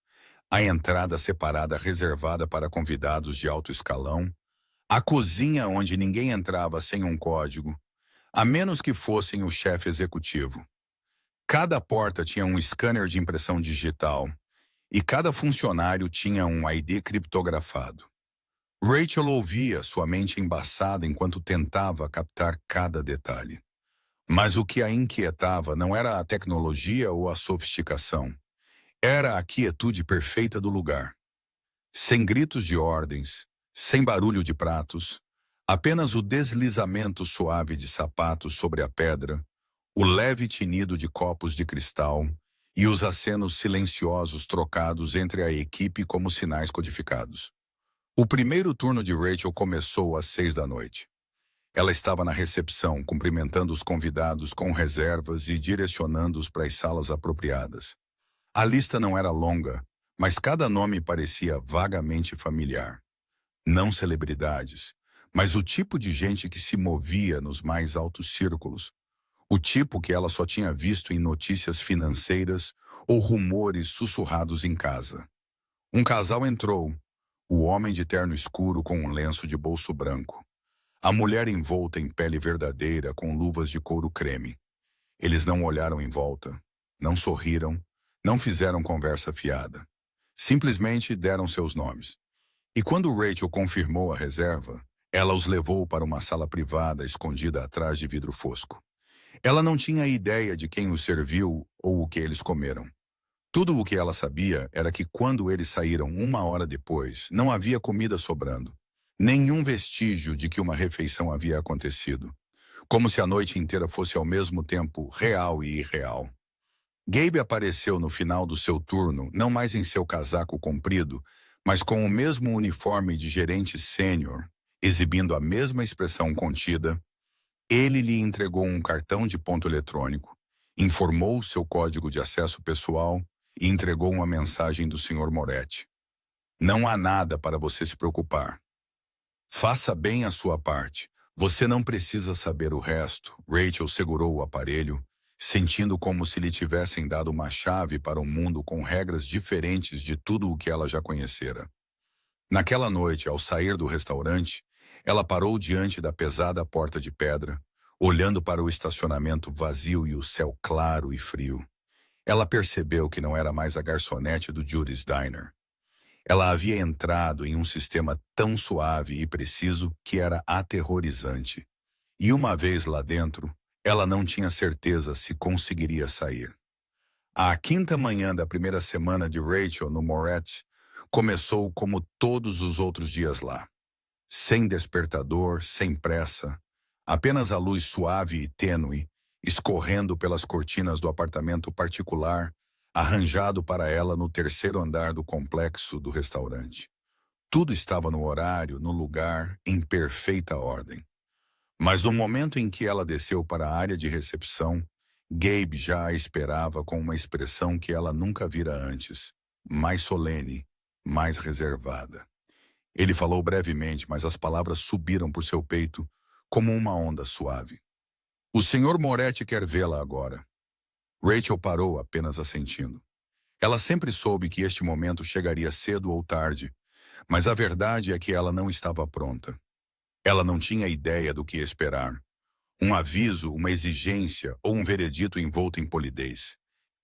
a entrada separada reservada para convidados de alto escalão, a cozinha onde ninguém entrava sem um código, a menos que fossem o chefe executivo. Cada porta tinha um scanner de impressão digital e cada funcionário tinha um ID criptografado. Rachel ouvia sua mente embaçada enquanto tentava captar cada detalhe. Mas o que a inquietava não era a tecnologia ou a sofisticação. Era a quietude perfeita do lugar. Sem gritos de ordens, sem barulho de pratos, apenas o deslizamento suave de sapatos sobre a pedra, o leve tinido de copos de cristal e os acenos silenciosos trocados entre a equipe como sinais codificados. O primeiro turno de Rachel começou às 6 da noite. Ela estava na recepção, cumprimentando os convidados com reservas e direcionando-os para as salas apropriadas. A lista não era longa, mas cada nome parecia vagamente familiar. Não celebridades, mas o tipo de gente que se movia nos mais altos círculos. O tipo que ela só tinha visto em notícias financeiras ou rumores sussurrados em casa. Um casal entrou, o homem de terno escuro com um lenço de bolso branco. A mulher envolta em pele verdadeira com luvas de couro creme. Eles não olharam em volta, não sorriram, não fizeram conversa fiada. Simplesmente deram seus nomes. E quando Rachel confirmou a reserva, ela os levou para uma sala privada escondida atrás de vidro fosco. Ela não tinha ideia de quem os serviu ou o que eles comeram. Tudo o que ela sabia era que quando eles saíram 1 hora depois, não havia comida sobrando. Nenhum vestígio de que uma refeição havia acontecido. Como se a noite inteira fosse ao mesmo tempo real e irreal. Gabe apareceu no final do seu turno, não mais em seu casaco comprido, mas com o mesmo uniforme de gerente sênior, exibindo a mesma expressão contida. Ele lhe entregou um cartão de ponto eletrônico, informou seu código de acesso pessoal e entregou uma mensagem do Sr. Moretti. Não há nada para você se preocupar. Faça bem a sua parte. Você não precisa saber o resto. Rachel segurou o aparelho, sentindo como se lhe tivessem dado uma chave para um mundo com regras diferentes de tudo o que ela já conhecera. Naquela noite, ao sair do restaurante, ela parou diante da pesada porta de pedra, olhando para o estacionamento vazio e o céu claro e frio. Ela percebeu que não era mais a garçonete do Judy's Diner. Ela havia entrado em um sistema tão suave e preciso que era aterrorizante. E uma vez lá dentro, ela não tinha certeza se conseguiria sair. A quinta manhã da primeira semana de Rachel no Moretz começou como todos os outros dias lá. Sem despertador, sem pressa, apenas a luz suave e tênue escorrendo pelas cortinas do apartamento particular arranjado para ela no terceiro andar do complexo do restaurante. Tudo estava no horário, no lugar, em perfeita ordem. Mas no momento em que ela desceu para a área de recepção, Gabe já a esperava com uma expressão que ela nunca vira antes, mais solene, mais reservada. Ele falou brevemente, mas as palavras subiram por seu peito como uma onda suave. O Sr. Moretti quer vê-la agora. Rachel parou apenas assentindo. Ela sempre soube que este momento chegaria cedo ou tarde, mas a verdade é que ela não estava pronta. Ela não tinha ideia do que esperar. Um aviso, uma exigência ou um veredito envolto em polidez.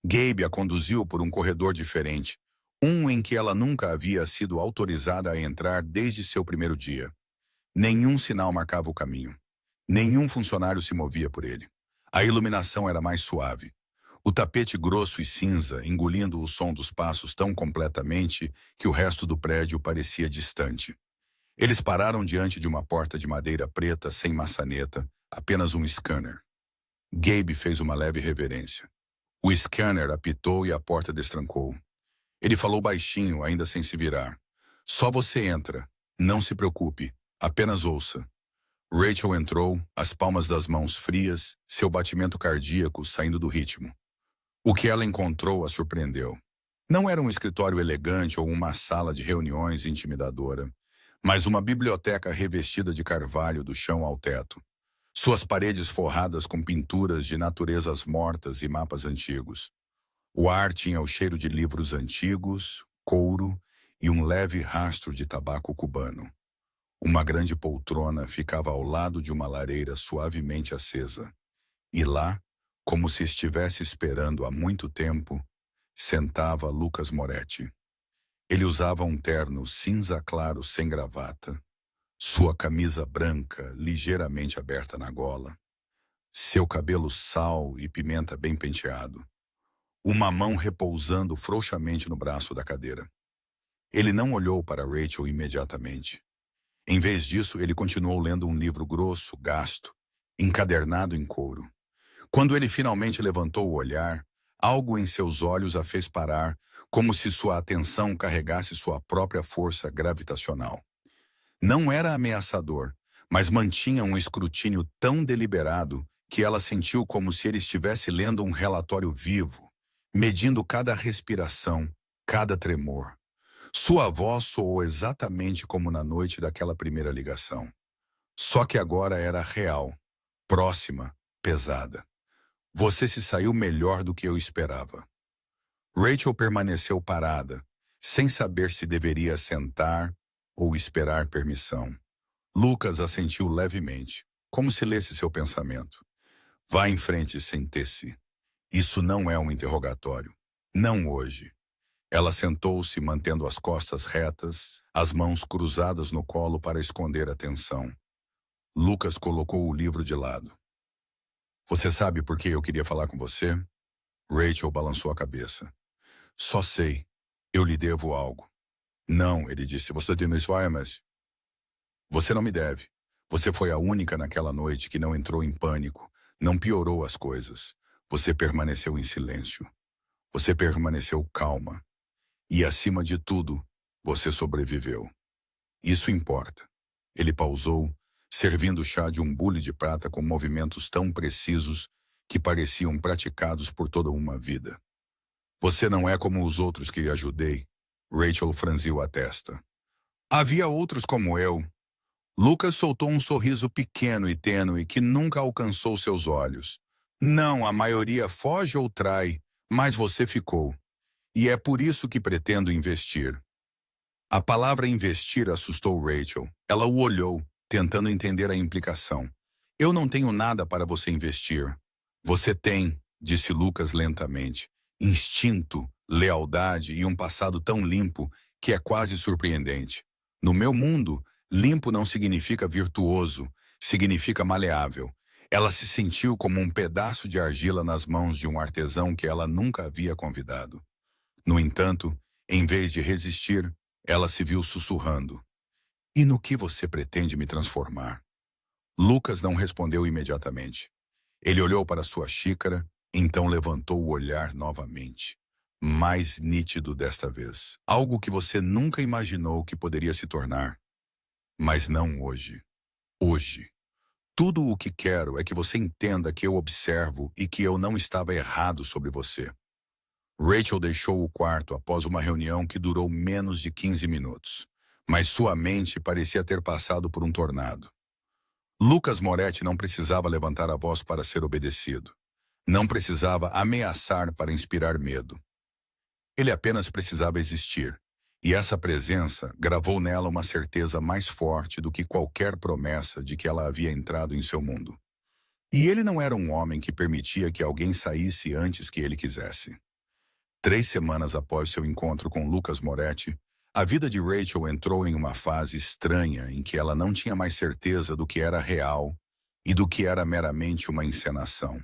Gabe a conduziu por um corredor diferente, um em que ela nunca havia sido autorizada a entrar desde seu primeiro dia. Nenhum sinal marcava o caminho. Nenhum funcionário se movia por ele. A iluminação era mais suave. O tapete grosso e cinza, engolindo o som dos passos tão completamente que o resto do prédio parecia distante. Eles pararam diante de uma porta de madeira preta sem maçaneta, apenas um scanner. Gabe fez uma leve reverência. O scanner apitou e a porta destrancou. Ele falou baixinho, ainda sem se virar. Só você entra. Não se preocupe. Apenas ouça. Rachel entrou, as palmas das mãos frias, seu batimento cardíaco saindo do ritmo. O que ela encontrou a surpreendeu. Não era um escritório elegante ou uma sala de reuniões intimidadora, mas uma biblioteca revestida de carvalho do chão ao teto. Suas paredes forradas com pinturas de naturezas mortas e mapas antigos. O ar tinha o cheiro de livros antigos, couro e um leve rastro de tabaco cubano. Uma grande poltrona ficava ao lado de uma lareira suavemente acesa. E lá, como se estivesse esperando há muito tempo, sentava Lucas Moretti. Ele usava um terno cinza claro sem gravata, sua camisa branca ligeiramente aberta na gola, seu cabelo sal e pimenta bem penteado, uma mão repousando frouxamente no braço da cadeira. Ele não olhou para Rachel imediatamente. Em vez disso, ele continuou lendo um livro grosso, gasto, encadernado em couro. Quando ele finalmente levantou o olhar, algo em seus olhos a fez parar, como se sua atenção carregasse sua própria força gravitacional. Não era ameaçador, mas mantinha um escrutínio tão deliberado que ela sentiu como se ele estivesse lendo um relatório vivo, medindo cada respiração, cada tremor. Sua voz soou exatamente como na noite daquela primeira ligação. Só que agora era real, próxima, pesada. Você se saiu melhor do que eu esperava. Rachel permaneceu parada, sem saber se deveria sentar ou esperar permissão. Lucas assentiu levemente, como se lesse seu pensamento. Vá em frente, sente-se. Isso não é um interrogatório. Não hoje. Ela sentou-se, mantendo as costas retas, as mãos cruzadas no colo para esconder a tensão. Lucas colocou o livro de lado. Você sabe por que eu queria falar com você? Rachel balançou a cabeça. Só sei. Eu lhe devo algo. Não, ele disse. Você tem meus mas você não me deve. Você foi a única naquela noite que não entrou em pânico, não piorou as coisas. Você permaneceu em silêncio. Você permaneceu calma. E, acima de tudo, você sobreviveu. Isso importa. Ele pausou, servindo o chá de um bule de prata com movimentos tão precisos que pareciam praticados por toda uma vida. Você não é como os outros que ajudei. Rachel franziu a testa. Havia outros como eu. Lucas soltou um sorriso pequeno e tênue que nunca alcançou seus olhos. Não, a maioria foge ou trai, mas você ficou. E é por isso que pretendo investir. A palavra investir assustou Rachel. Ela o olhou, tentando entender a implicação. Eu não tenho nada para você investir. Você tem, disse Lucas lentamente, instinto, lealdade e um passado tão limpo que é quase surpreendente. No meu mundo, limpo não significa virtuoso, significa maleável. Ela se sentiu como um pedaço de argila nas mãos de um artesão que ela nunca havia convidado. No entanto, em vez de resistir, ela se viu sussurrando. E no que você pretende me transformar? Lucas não respondeu imediatamente. Ele olhou para sua xícara, então levantou o olhar novamente. Mais nítido desta vez. Algo que você nunca imaginou que poderia se tornar. Mas não hoje. Hoje. Tudo o que quero é que você entenda que eu observo e que eu não estava errado sobre você. Rachel deixou o quarto após uma reunião que durou menos de 15 minutos, mas sua mente parecia ter passado por um tornado. Lucas Moretti não precisava levantar a voz para ser obedecido. Não precisava ameaçar para inspirar medo. Ele apenas precisava existir, e essa presença gravou nela uma certeza mais forte do que qualquer promessa de que ela havia entrado em seu mundo. E ele não era um homem que permitia que alguém saísse antes que ele quisesse. 3 semanas após seu encontro com Lucas Moretti, A vida de Rachel entrou em uma fase estranha em que ela não tinha mais certeza do que era real e do que era meramente uma encenação.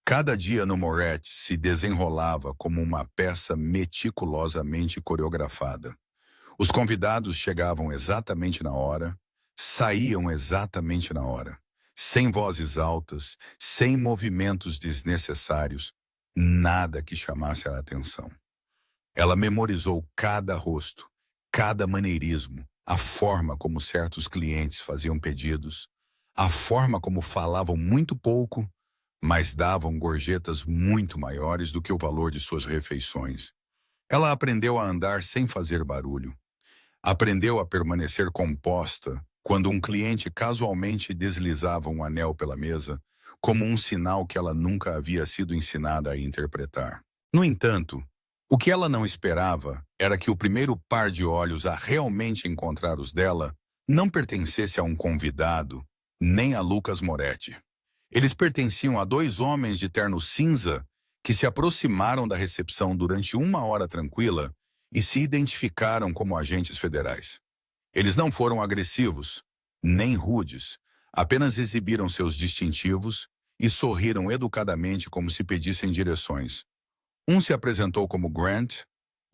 Cada dia no Moret se desenrolava como uma peça meticulosamente coreografada. Os convidados chegavam exatamente na hora, saíam exatamente na hora, sem vozes altas, sem movimentos desnecessários, nada que chamasse a atenção. Ela memorizou cada rosto, cada maneirismo, a forma como certos clientes faziam pedidos, a forma como falavam muito pouco, mas davam gorjetas muito maiores do que o valor de suas refeições. Ela aprendeu a andar sem fazer barulho. Aprendeu a permanecer composta quando um cliente casualmente deslizava um anel pela mesa, como um sinal que ela nunca havia sido ensinada a interpretar. No entanto, o que ela não esperava era que o primeiro par de olhos a realmente encontrar os dela não pertencesse a um convidado, nem a Lucas Moretti. Eles pertenciam a dois homens de terno cinza que se aproximaram da recepção durante uma hora tranquila e se identificaram como agentes federais. Eles não foram agressivos, nem rudes, apenas exibiram seus distintivos e sorriram educadamente como se pedissem direções. Um se apresentou como Grant,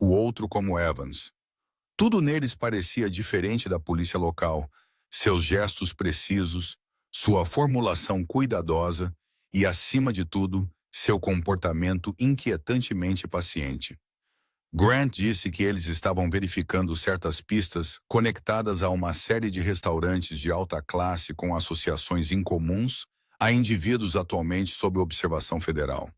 o outro como Evans. Tudo neles parecia diferente da polícia local, seus gestos precisos, sua formulação cuidadosa e, acima de tudo, seu comportamento inquietantemente paciente. Grant disse que eles estavam verificando certas pistas conectadas a uma série de restaurantes de alta classe com associações incomuns a indivíduos atualmente sob observação federal.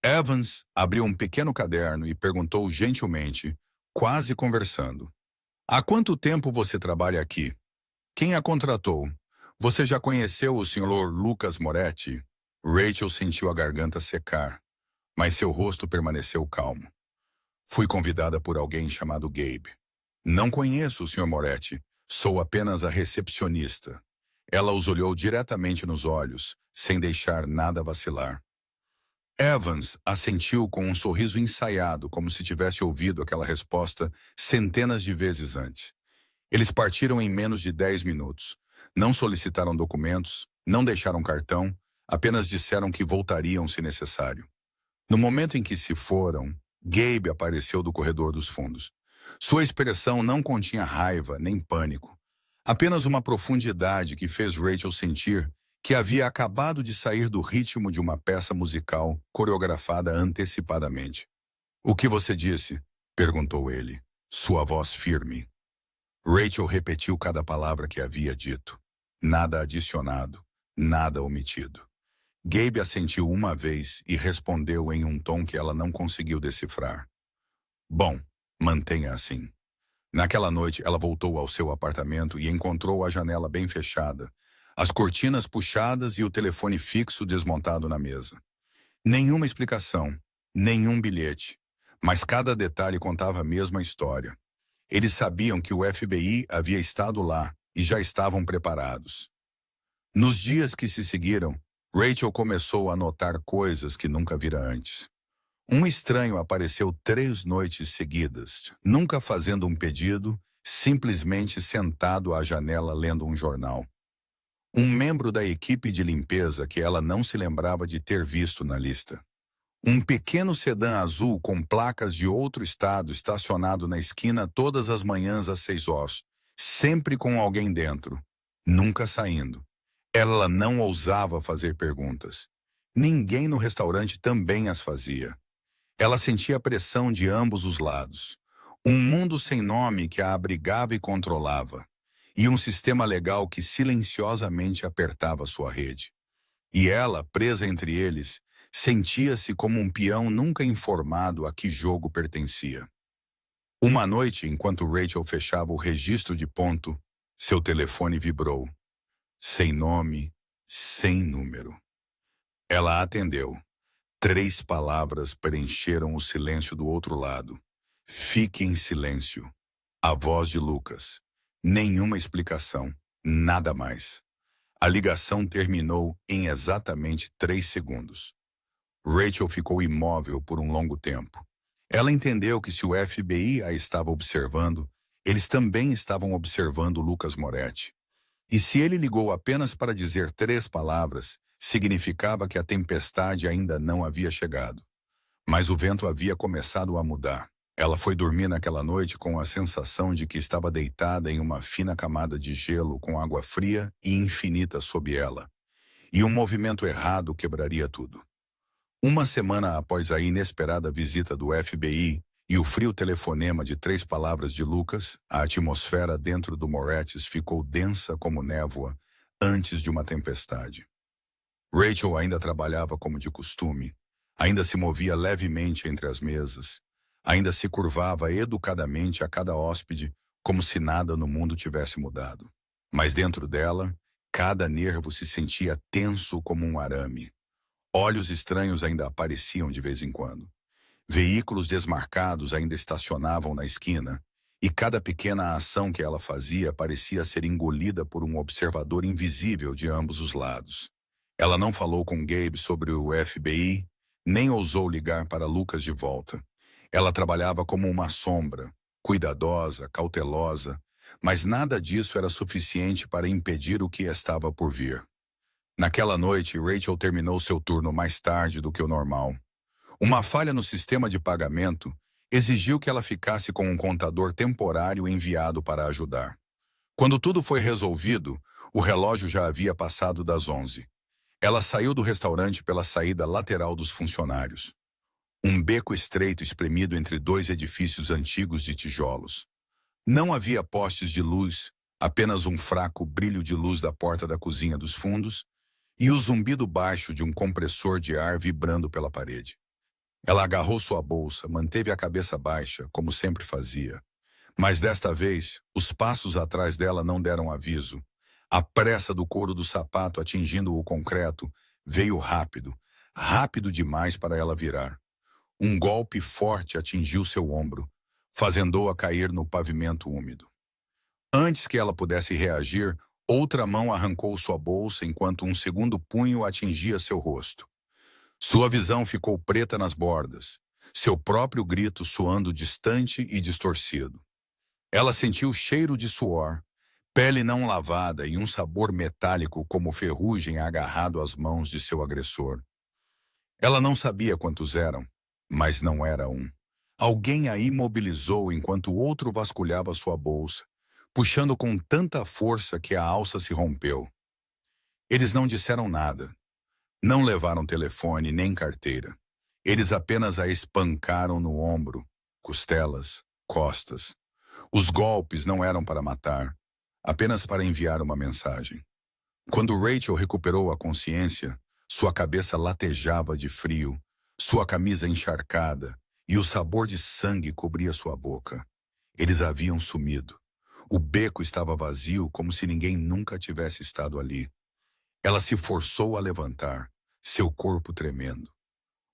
Evans abriu um pequeno caderno e perguntou gentilmente, quase conversando: "Há quanto tempo você trabalha aqui? Quem a contratou? Você já conheceu o Sr. Lucas Moretti?" Rachel sentiu a garganta secar, mas seu rosto permaneceu calmo. "Fui convidada por alguém chamado Gabe. Não conheço o Sr. Moretti, sou apenas a recepcionista." Ela os olhou diretamente nos olhos, sem deixar nada vacilar. Evans assentiu com um sorriso ensaiado, como se tivesse ouvido aquela resposta centenas de vezes antes. Eles partiram em menos de 10 minutos. Não solicitaram documentos, não deixaram cartão, apenas disseram que voltariam se necessário. No momento em que se foram, Gabe apareceu do corredor dos fundos. Sua expressão não continha raiva nem pânico, apenas uma profundidade que fez Rachel sentir que havia acabado de sair do ritmo de uma peça musical coreografada antecipadamente. "O que você disse?" perguntou ele, sua voz firme. Rachel repetiu cada palavra que havia dito. Nada adicionado, nada omitido. Gabe assentiu uma vez e respondeu em um tom que ela não conseguiu decifrar. "Bom, mantenha assim." Naquela noite, ela voltou ao seu apartamento e encontrou a janela bem fechada, as cortinas puxadas e o telefone fixo desmontado na mesa. Nenhuma explicação, nenhum bilhete, mas cada detalhe contava a mesma história. Eles sabiam que o FBI havia estado lá e já estavam preparados. Nos dias que se seguiram, Rachel começou a notar coisas que nunca vira antes. Um estranho apareceu 3 noites seguidas, nunca fazendo um pedido, simplesmente sentado à janela lendo um jornal. Um membro da equipe de limpeza que ela não se lembrava de ter visto na lista. Um pequeno sedã azul com placas de outro estado estacionado na esquina todas as manhãs às 6 horas, sempre com alguém dentro, nunca saindo. Ela não ousava fazer perguntas. Ninguém no restaurante também as fazia. Ela sentia a pressão de ambos os lados. Um mundo sem nome que a abrigava e controlava. E um sistema legal que silenciosamente apertava sua rede. E ela, presa entre eles, sentia-se como um peão nunca informado a que jogo pertencia. Uma noite, enquanto Rachel fechava o registro de ponto, seu telefone vibrou. Sem nome, sem número. Ela atendeu. 3 palavras preencheram o silêncio do outro lado. "Fique em silêncio." A voz de Lucas. Nenhuma explicação, nada mais. A ligação terminou em exatamente 3 segundos. Rachel ficou imóvel por um longo tempo. Ela entendeu que se o FBI a estava observando, Eles também estavam observando Lucas Moretti. E se ele ligou apenas para dizer 3 palavras, significava que a tempestade ainda não havia chegado. Mas o vento havia começado a mudar. Ela foi dormir naquela noite com a sensação de que estava deitada em uma fina camada de gelo com água fria e infinita sob ela. E um movimento errado quebraria tudo. Uma semana após a inesperada visita do FBI e o frio telefonema de 3 palavras de Lucas, a atmosfera dentro do Moretz ficou densa como névoa antes de uma tempestade. Rachel ainda trabalhava como de costume, ainda se movia levemente entre as mesas, ainda se curvava educadamente a cada hóspede como se nada no mundo tivesse mudado. Mas dentro dela, cada nervo se sentia tenso como um arame. Olhos estranhos ainda apareciam de vez em quando. Veículos desmarcados ainda estacionavam na esquina, e cada pequena ação que ela fazia parecia ser engolida por um observador invisível de ambos os lados. Ela não falou com Gabe sobre o FBI, nem ousou ligar para Lucas de volta. Ela trabalhava como uma sombra, cuidadosa, cautelosa, mas nada disso era suficiente para impedir o que estava por vir. Naquela noite, Rachel terminou seu turno mais tarde do que o normal. Uma falha no sistema de pagamento exigiu que ela ficasse com um contador temporário enviado para ajudar. Quando tudo foi resolvido, o relógio já havia passado das 11. Ela saiu do restaurante pela saída lateral dos funcionários. Um beco estreito espremido entre 2 edifícios antigos de tijolos. Não havia postes de luz, apenas um fraco brilho de luz da porta da cozinha dos fundos e o zumbido baixo de um compressor de ar vibrando pela parede. Ela agarrou sua bolsa, manteve a cabeça baixa, como sempre fazia. Mas desta vez, os passos atrás dela não deram aviso. A pressa do couro do sapato atingindo o concreto veio rápido, rápido demais para ela virar. Um golpe forte atingiu seu ombro, fazendo-a cair no pavimento úmido. Antes que ela pudesse reagir, outra mão arrancou sua bolsa enquanto um segundo punho atingia seu rosto. Sua visão ficou preta nas bordas, seu próprio grito soando distante e distorcido. Ela sentiu o cheiro de suor, pele não lavada e um sabor metálico como ferrugem agarrado às mãos de seu agressor. Ela não sabia quantos eram, mas não era um. Alguém a imobilizou enquanto o outro vasculhava sua bolsa, puxando com tanta força que a alça se rompeu. Eles não disseram nada. Não levaram telefone nem carteira. Eles apenas a espancaram no ombro, costelas, costas. Os golpes não eram para matar, apenas para enviar uma mensagem. Quando Rachel recuperou a consciência, sua cabeça latejava de frio, sua camisa encharcada e o sabor de sangue cobria sua boca. Eles haviam sumido. O beco estava vazio como se ninguém nunca tivesse estado ali. Ela se forçou a levantar, seu corpo tremendo.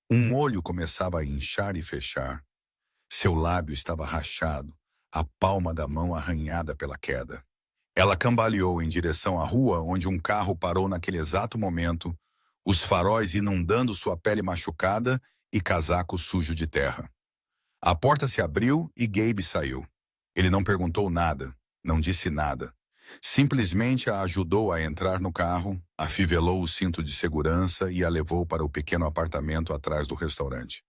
Um olho começava a inchar e fechar. Seu lábio estava rachado, a palma da mão arranhada pela queda. Ela cambaleou em direção à rua onde um carro parou naquele exato momento, os faróis inundando sua pele machucada e casaco sujo de terra. A porta se abriu e Gabe saiu. Ele não perguntou nada, não disse nada. Simplesmente a ajudou a entrar no carro, afivelou o cinto de segurança e a levou para o pequeno apartamento atrás do restaurante.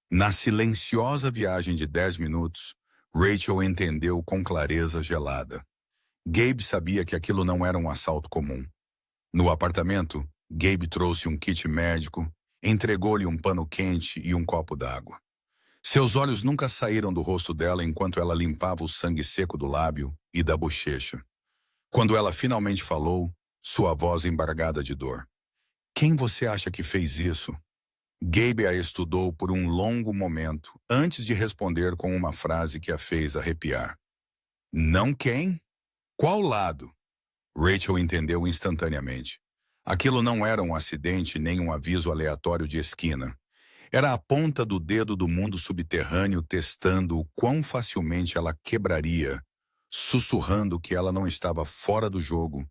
Na silenciosa viagem de 10 minutos, Rachel entendeu com clareza gelada. Gabe sabia que aquilo não era um assalto comum. No apartamento, Gabe trouxe um kit médico, entregou-lhe um pano quente e um copo d'água. Seus olhos nunca saíram do rosto dela enquanto ela limpava o sangue seco do lábio e da bochecha. Quando ela finalmente falou, sua voz embargada de dor. Quem você acha que fez isso? Gabe a estudou por um longo momento, antes de responder com uma frase que a fez arrepiar. Não quem? Qual lado? Rachel entendeu instantaneamente. Aquilo não era um acidente nem um aviso aleatório de esquina. Era a ponta do dedo do mundo subterrâneo testando o quão facilmente ela quebraria, sussurrando que ela não estava fora do jogo,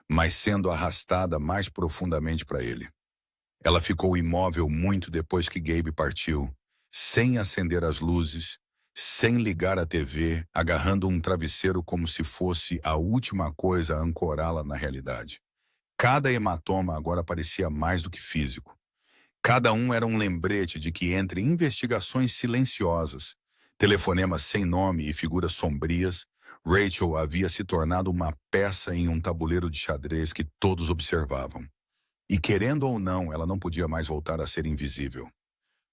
mas sendo arrastada mais profundamente para ele. Ela ficou imóvel muito depois que Gabe partiu, sem acender as luzes, sem ligar a TV, agarrando um travesseiro como se fosse a última coisa a ancorá-la na realidade. Cada hematoma agora parecia mais do que físico. Cada um era um lembrete de que entre investigações silenciosas, telefonemas sem nome e figuras sombrias, Rachel havia se tornado uma peça em um tabuleiro de xadrez que todos observavam. E querendo ou não, ela não podia mais voltar a ser invisível.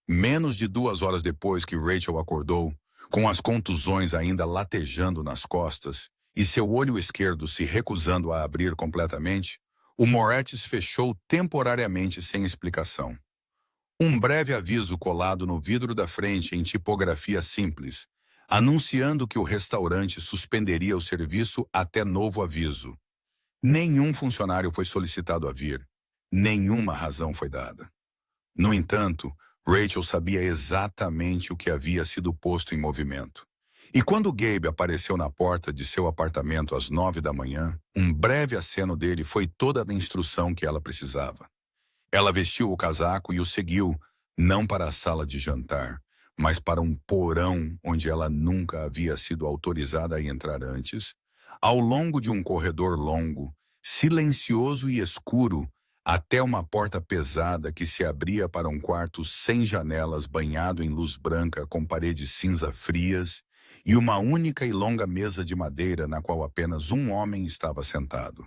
Menos de 2 horas depois que Rachel acordou, com as contusões ainda latejando nas costas e seu olho esquerdo se recusando a abrir completamente, o Moretz fechou temporariamente sem explicação. Um breve aviso colado no vidro da frente em tipografia simples, anunciando que o restaurante suspenderia o serviço até novo aviso. Nenhum funcionário foi solicitado a vir. Nenhuma razão foi dada. No entanto, Rachel sabia exatamente o que havia sido posto em movimento. E quando Gabe apareceu na porta de seu apartamento às 9 da manhã, um breve aceno dele foi toda a instrução que ela precisava. Ela vestiu o casaco e o seguiu, não para a sala de jantar, mas para um porão onde ela nunca havia sido autorizada a entrar antes, ao longo de um corredor longo, silencioso e escuro, até uma porta pesada que se abria para um quarto sem janelas banhado em luz branca com paredes cinza frias e uma única e longa mesa de madeira na qual apenas um homem estava sentado.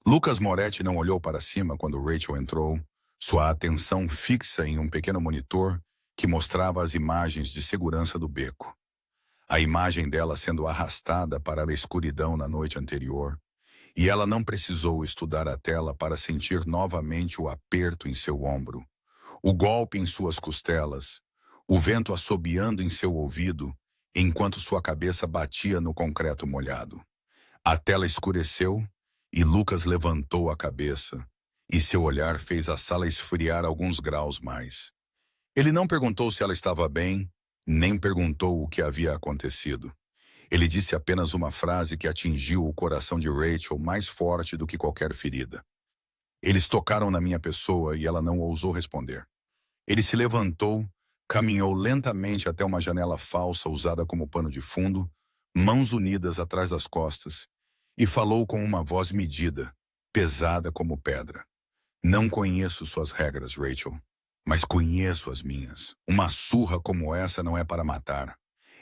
Lucas Moretti não olhou para cima quando Rachel entrou, sua atenção fixa em um pequeno monitor que mostrava as imagens de segurança do beco. A imagem dela sendo arrastada para a escuridão na noite anterior, e ela não precisou estudar a tela para sentir novamente o aperto em seu ombro, o golpe em suas costelas, o vento assobiando em seu ouvido, enquanto sua cabeça batia no concreto molhado. A tela escureceu e Lucas levantou a cabeça, e seu olhar fez a sala esfriar alguns graus mais. Ele não perguntou se ela estava bem, nem perguntou o que havia acontecido. Ele disse apenas uma frase que atingiu o coração de Rachel mais forte do que qualquer ferida. Eles tocaram na minha pessoa e ela não ousou responder. Ele se levantou, caminhou lentamente até uma janela falsa usada como pano de fundo, mãos unidas atrás das costas, e falou com uma voz medida, pesada como pedra. Não conheço suas regras, Rachel, mas conheço as minhas. Uma surra como essa não é para matar.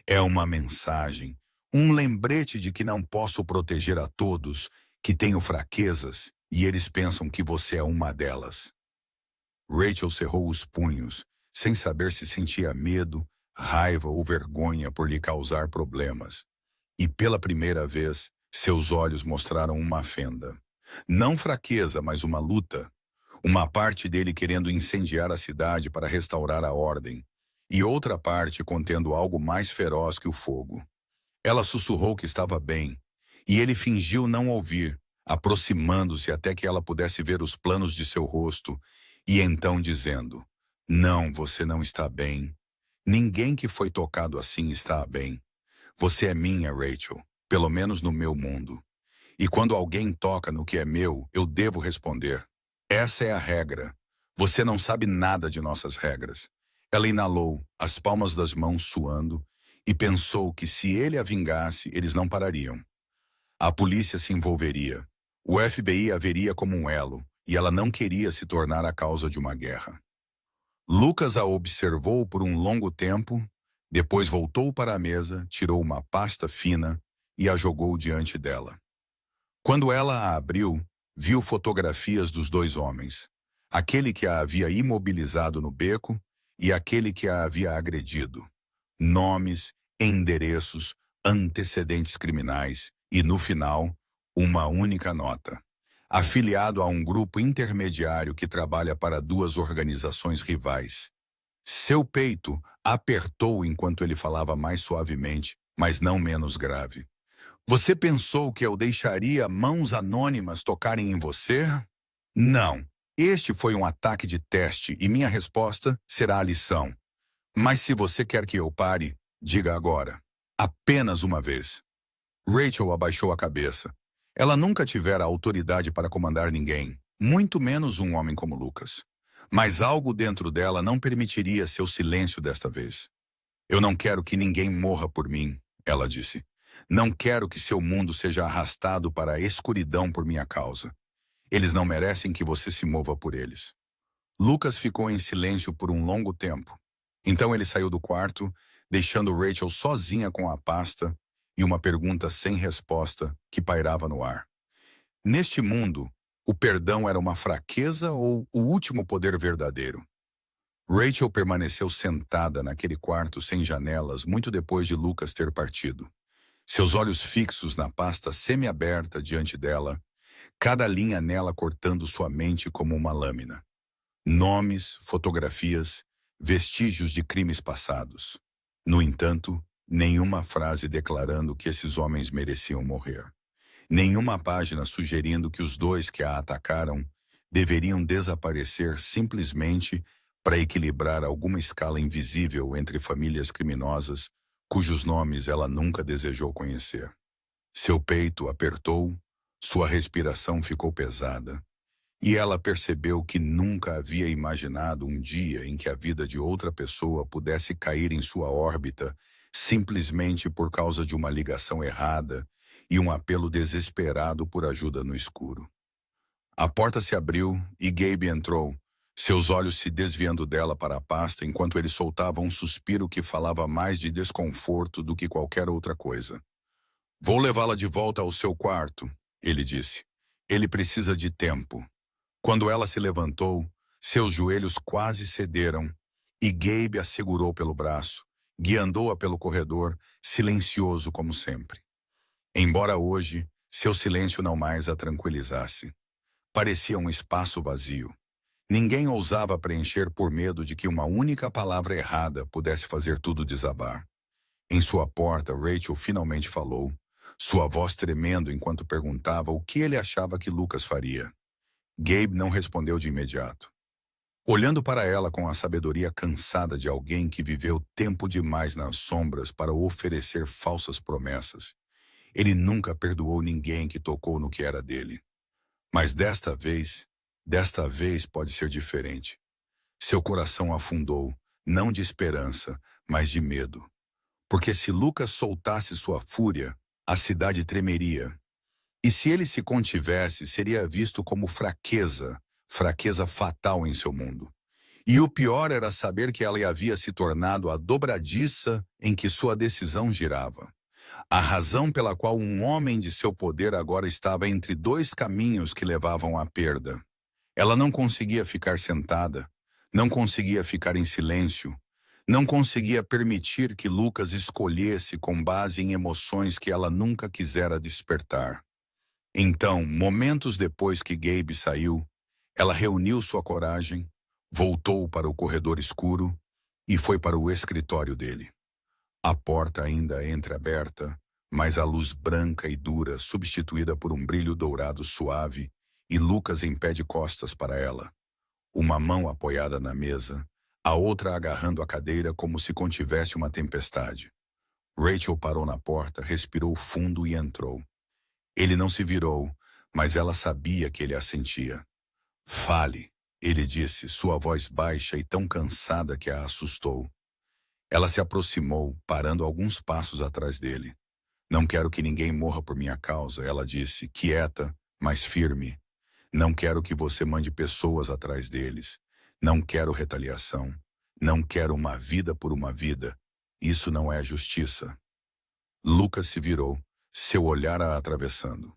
É uma mensagem, um lembrete de que não posso proteger a todos, que tenho fraquezas e eles pensam que você é uma delas. Rachel cerrou os punhos, sem saber se sentia medo, raiva ou vergonha por lhe causar problemas. E pela primeira vez, seus olhos mostraram uma fenda. Não fraqueza, mas uma luta. Uma parte dele querendo incendiar a cidade para restaurar a ordem, e outra parte contendo algo mais feroz que o fogo. Ela sussurrou que estava bem, e ele fingiu não ouvir, aproximando-se até que ela pudesse ver os planos de seu rosto, e então dizendo, não, você não está bem. Ninguém que foi tocado assim está bem. Você é minha, Rachel, pelo menos no meu mundo. E quando alguém toca no que é meu, eu devo responder. Essa é a regra. Você não sabe nada de nossas regras. Ela inalou, as palmas das mãos suando, e pensou que se ele a vingasse, eles não parariam. A polícia se envolveria. O FBI a veria como um elo, e ela não queria se tornar a causa de uma guerra. Lucas a observou por um longo tempo, depois voltou para a mesa, tirou uma pasta fina e a jogou diante dela. Quando ela a abriu, viu fotografias dos dois homens, aquele que a havia imobilizado no beco e aquele que a havia agredido. Nomes, endereços, antecedentes criminais e, no final, uma única nota. Afiliado a um grupo intermediário que trabalha para 2 organizações rivais. Seu peito apertou enquanto ele falava mais suavemente, mas não menos grave. Você pensou que eu deixaria mãos anônimas tocarem em você? Não. Este foi um ataque de teste e minha resposta será a lição. Mas se você quer que eu pare, diga agora. Apenas uma vez. Rachel abaixou a cabeça. Ela nunca tivera autoridade para comandar ninguém, muito menos um homem como Lucas. Mas algo dentro dela não permitiria seu silêncio desta vez. Eu não quero que ninguém morra por mim, ela disse. Não quero que seu mundo seja arrastado para a escuridão por minha causa. Eles não merecem que você se mova por eles. Lucas ficou em silêncio por um longo tempo. Então ele saiu do quarto, deixando Rachel sozinha com a pasta e uma pergunta sem resposta que pairava no ar. Neste mundo, o perdão era uma fraqueza ou o último poder verdadeiro? Rachel permaneceu sentada naquele quarto sem janelas muito depois de Lucas ter partido. Seus olhos fixos na pasta semi-aberta diante dela, cada linha nela cortando sua mente como uma lâmina. Nomes, fotografias, vestígios de crimes passados. No entanto, nenhuma frase declarando que esses homens mereciam morrer. Nenhuma página sugerindo que os dois que a atacaram deveriam desaparecer simplesmente para equilibrar alguma escala invisível entre famílias criminosas cujos nomes ela nunca desejou conhecer. Seu peito apertou, sua respiração ficou pesada, e ela percebeu que nunca havia imaginado um dia em que a vida de outra pessoa pudesse cair em sua órbita simplesmente por causa de uma ligação errada e um apelo desesperado por ajuda no escuro. A porta se abriu e Gabe entrou, seus olhos se desviando dela para a pasta enquanto ele soltava um suspiro que falava mais de desconforto do que qualquer outra coisa. Vou levá-la de volta ao seu quarto, ele disse. Ele precisa de tempo. Quando ela se levantou, seus joelhos quase cederam e Gabe a segurou pelo braço, guiando-a pelo corredor, silencioso como sempre. Embora hoje, seu silêncio não mais a tranquilizasse. Parecia um espaço vazio. Ninguém ousava preencher por medo de que uma única palavra errada pudesse fazer tudo desabar. Em sua porta, Rachel finalmente falou, sua voz tremendo enquanto perguntava o que ele achava que Lucas faria. Gabe não respondeu de imediato. Olhando para ela com a sabedoria cansada de alguém que viveu tempo demais nas sombras para oferecer falsas promessas, ele nunca perdoou ninguém que tocou no que era dele. Mas desta vez pode ser diferente. Seu coração afundou, não de esperança, mas de medo. Porque se Lucas soltasse sua fúria, a cidade tremeria. E se ele se contivesse, seria visto como fraqueza fatal em seu mundo. E o pior era saber que ela havia se tornado a dobradiça em que sua decisão girava. A razão pela qual um homem de seu poder agora estava entre dois caminhos que levavam à perda. Ela não conseguia ficar sentada, não conseguia ficar em silêncio, não conseguia permitir que Lucas escolhesse com base em emoções que ela nunca quisera despertar. Então, momentos depois que Gabe saiu, ela reuniu sua coragem, voltou para o corredor escuro e foi para o escritório dele. A porta ainda entreaberta, mas a luz branca e dura substituída por um brilho dourado suave e Lucas em pé de costas para ela. Uma mão apoiada na mesa, a outra agarrando a cadeira como se contivesse uma tempestade. Rachel parou na porta, respirou fundo e entrou. Ele não se virou, mas ela sabia que ele a sentia. Fale, ele disse, sua voz baixa e tão cansada que a assustou. Ela se aproximou, parando alguns passos atrás dele. Não quero que ninguém morra por minha causa, ela disse, quieta, mas firme. Não quero que você mande pessoas atrás deles. Não quero retaliação. Não quero uma vida por uma vida. Isso não é justiça. Lucas se virou, seu olhar a atravessando.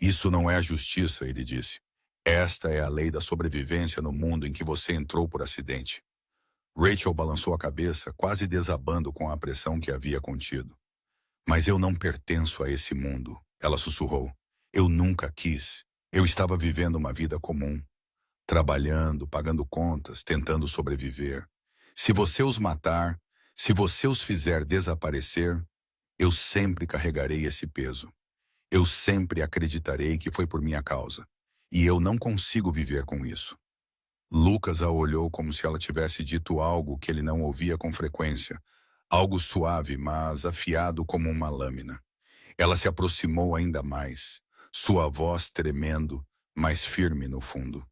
Isso não é a justiça, ele disse. Esta é a lei da sobrevivência no mundo em que você entrou por acidente. Rachel balançou a cabeça, quase desabando com a pressão que havia contido. Mas eu não pertenço a esse mundo, ela sussurrou. Eu nunca quis. Eu estava vivendo uma vida comum. Trabalhando, pagando contas, tentando sobreviver. Se você os matar, se você os fizer desaparecer, eu sempre carregarei esse peso. Eu sempre acreditarei que foi por minha causa. E eu não consigo viver com isso. Lucas a olhou como se ela tivesse dito algo que ele não ouvia com frequência. Algo suave, mas afiado como uma lâmina. Ela se aproximou ainda mais, sua voz tremendo, mas firme no fundo.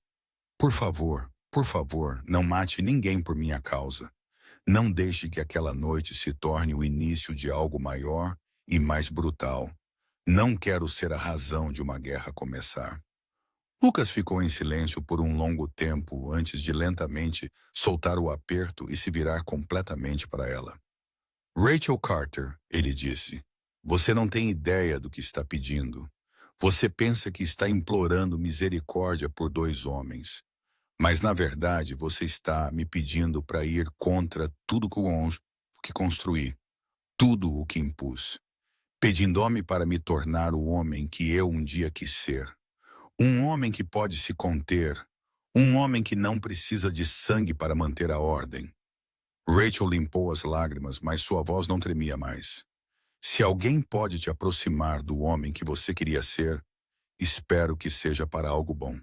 Por favor, não mate ninguém por minha causa. Não deixe que aquela noite se torne o início de algo maior e mais brutal. Não quero ser a razão de uma guerra começar. Lucas ficou em silêncio por um longo tempo antes de lentamente soltar o aperto e se virar completamente para ela. Rachel Carter, ele disse, você não tem ideia do que está pedindo. Você pensa que está implorando misericórdia por dois homens. Mas, na verdade, você está me pedindo para ir contra tudo que construí, tudo o que impus, pedindo-me para me tornar o homem que eu um dia quis ser. Um homem que pode se conter, um homem que não precisa de sangue para manter a ordem. Rachel limpou as lágrimas, mas sua voz não tremia mais. Se alguém pode te aproximar do homem que você queria ser, espero que seja para algo bom.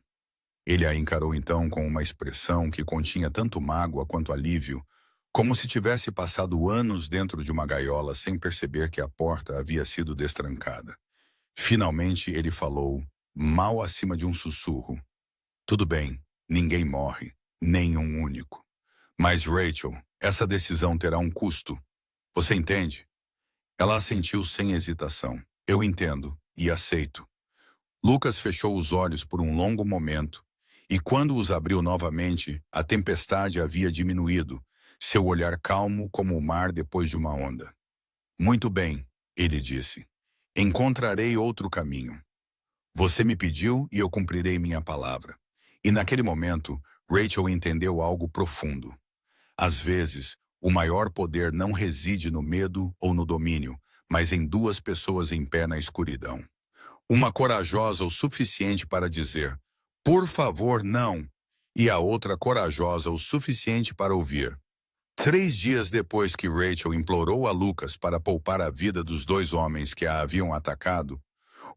Ele a encarou então com uma expressão que continha tanto mágoa quanto alívio, como se tivesse passado anos dentro de uma gaiola sem perceber que a porta havia sido destrancada. Finalmente ele falou, mal acima de um sussurro. Tudo bem, ninguém morre, nem um único. Mas, Rachel, essa decisão terá um custo. Você entende? Ela assentiu sem hesitação. Eu entendo e aceito. Lucas fechou os olhos por um longo momento, e quando os abriu novamente, a tempestade havia diminuído, seu olhar calmo como o mar depois de uma onda. Muito bem, ele disse. Encontrarei outro caminho. Você me pediu e eu cumprirei minha palavra. E naquele momento, Rachel entendeu algo profundo. Às vezes, o maior poder não reside no medo ou no domínio, mas em duas pessoas em pé na escuridão. Uma corajosa o suficiente para dizer, por favor, não, e a outra corajosa o suficiente para ouvir. 3 dias depois que Rachel implorou a Lucas para poupar a vida dos dois homens que a haviam atacado,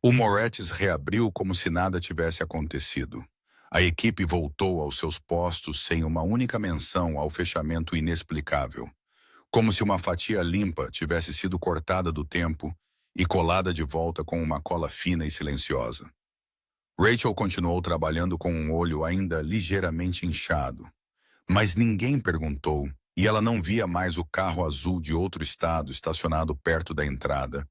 o Moretz reabriu como se nada tivesse acontecido. A equipe voltou aos seus postos sem uma única menção ao fechamento inexplicável, como se uma fatia limpa tivesse sido cortada do tempo e colada de volta com uma cola fina e silenciosa. Rachel continuou trabalhando com um olho ainda ligeiramente inchado, mas ninguém perguntou e ela não via mais o carro azul de outro estado estacionado perto da entrada,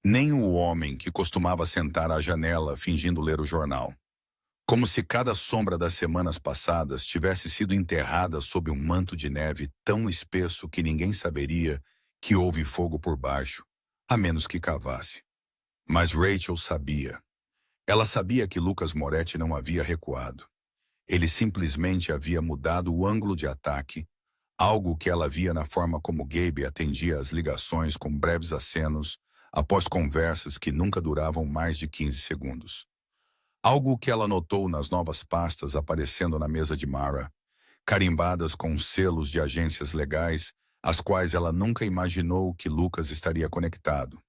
nem o homem que costumava sentar à janela fingindo ler o jornal. Como se cada sombra das semanas passadas tivesse sido enterrada sob um manto de neve tão espesso que ninguém saberia que houve fogo por baixo, a menos que cavasse. Mas Rachel sabia. Ela sabia que Lucas Moretti não havia recuado. Ele simplesmente havia mudado o ângulo de ataque, algo que ela via na forma como Gabe atendia às ligações com breves acenos, após conversas que nunca duravam mais de 15 segundos. Algo que ela notou nas novas pastas aparecendo na mesa de Mara, carimbadas com selos de agências legais, às quais ela nunca imaginou que Lucas estaria conectado.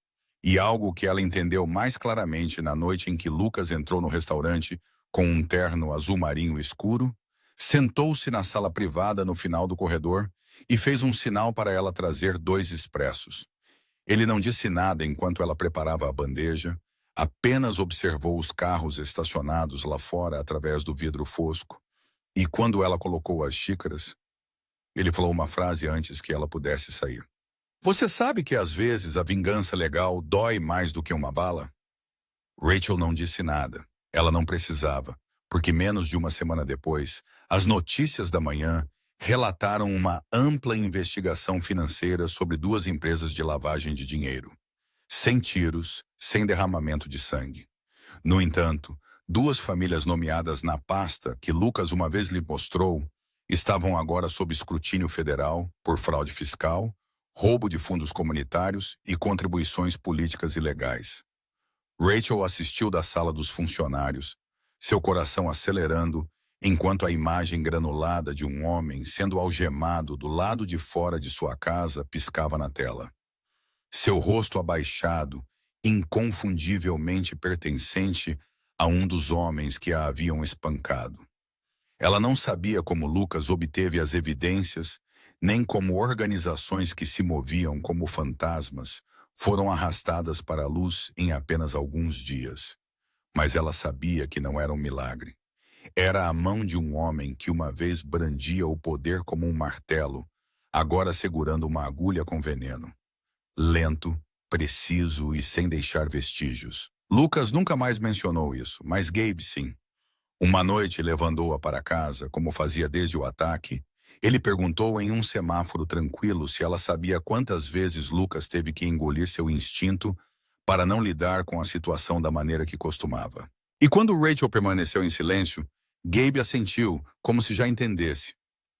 E algo que ela entendeu mais claramente na noite em que Lucas entrou no restaurante com um terno azul marinho escuro, sentou-se na sala privada no final do corredor e fez um sinal para ela trazer 2 expressos. Ele não disse nada enquanto ela preparava a bandeja, apenas observou os carros estacionados lá fora através do vidro fosco, e quando ela colocou as xícaras, ele falou uma frase antes que ela pudesse sair. Você sabe que às vezes a vingança legal dói mais do que uma bala? Rachel não disse nada. Ela não precisava, porque menos de uma semana depois, as notícias da manhã relataram uma ampla investigação financeira sobre 2 empresas de lavagem de dinheiro. Sem tiros, sem derramamento de sangue. No entanto, 2 famílias nomeadas na pasta que Lucas uma vez lhe mostrou estavam agora sob escrutínio federal por fraude fiscal, roubo de fundos comunitários e contribuições políticas ilegais. Rachel assistiu da sala dos funcionários, seu coração acelerando, enquanto a imagem granulada de um homem sendo algemado do lado de fora de sua casa piscava na tela. Seu rosto abaixado, inconfundivelmente pertencente a um dos homens que a haviam espancado. Ela não sabia como Lucas obteve as evidências, nem como organizações que se moviam como fantasmas foram arrastadas para a luz em apenas alguns dias. Mas ela sabia que não era um milagre. Era a mão de um homem que uma vez brandia o poder como um martelo, agora segurando uma agulha com veneno. Lento, preciso e sem deixar vestígios. Lucas nunca mais mencionou isso, mas Gabe sim. Uma noite levando-a para casa, como fazia desde o ataque. Ele perguntou em um semáforo tranquilo se ela sabia quantas vezes Lucas teve que engolir seu instinto para não lidar com a situação da maneira que costumava. E quando Rachel permaneceu em silêncio, Gabe assentiu, como se já entendesse.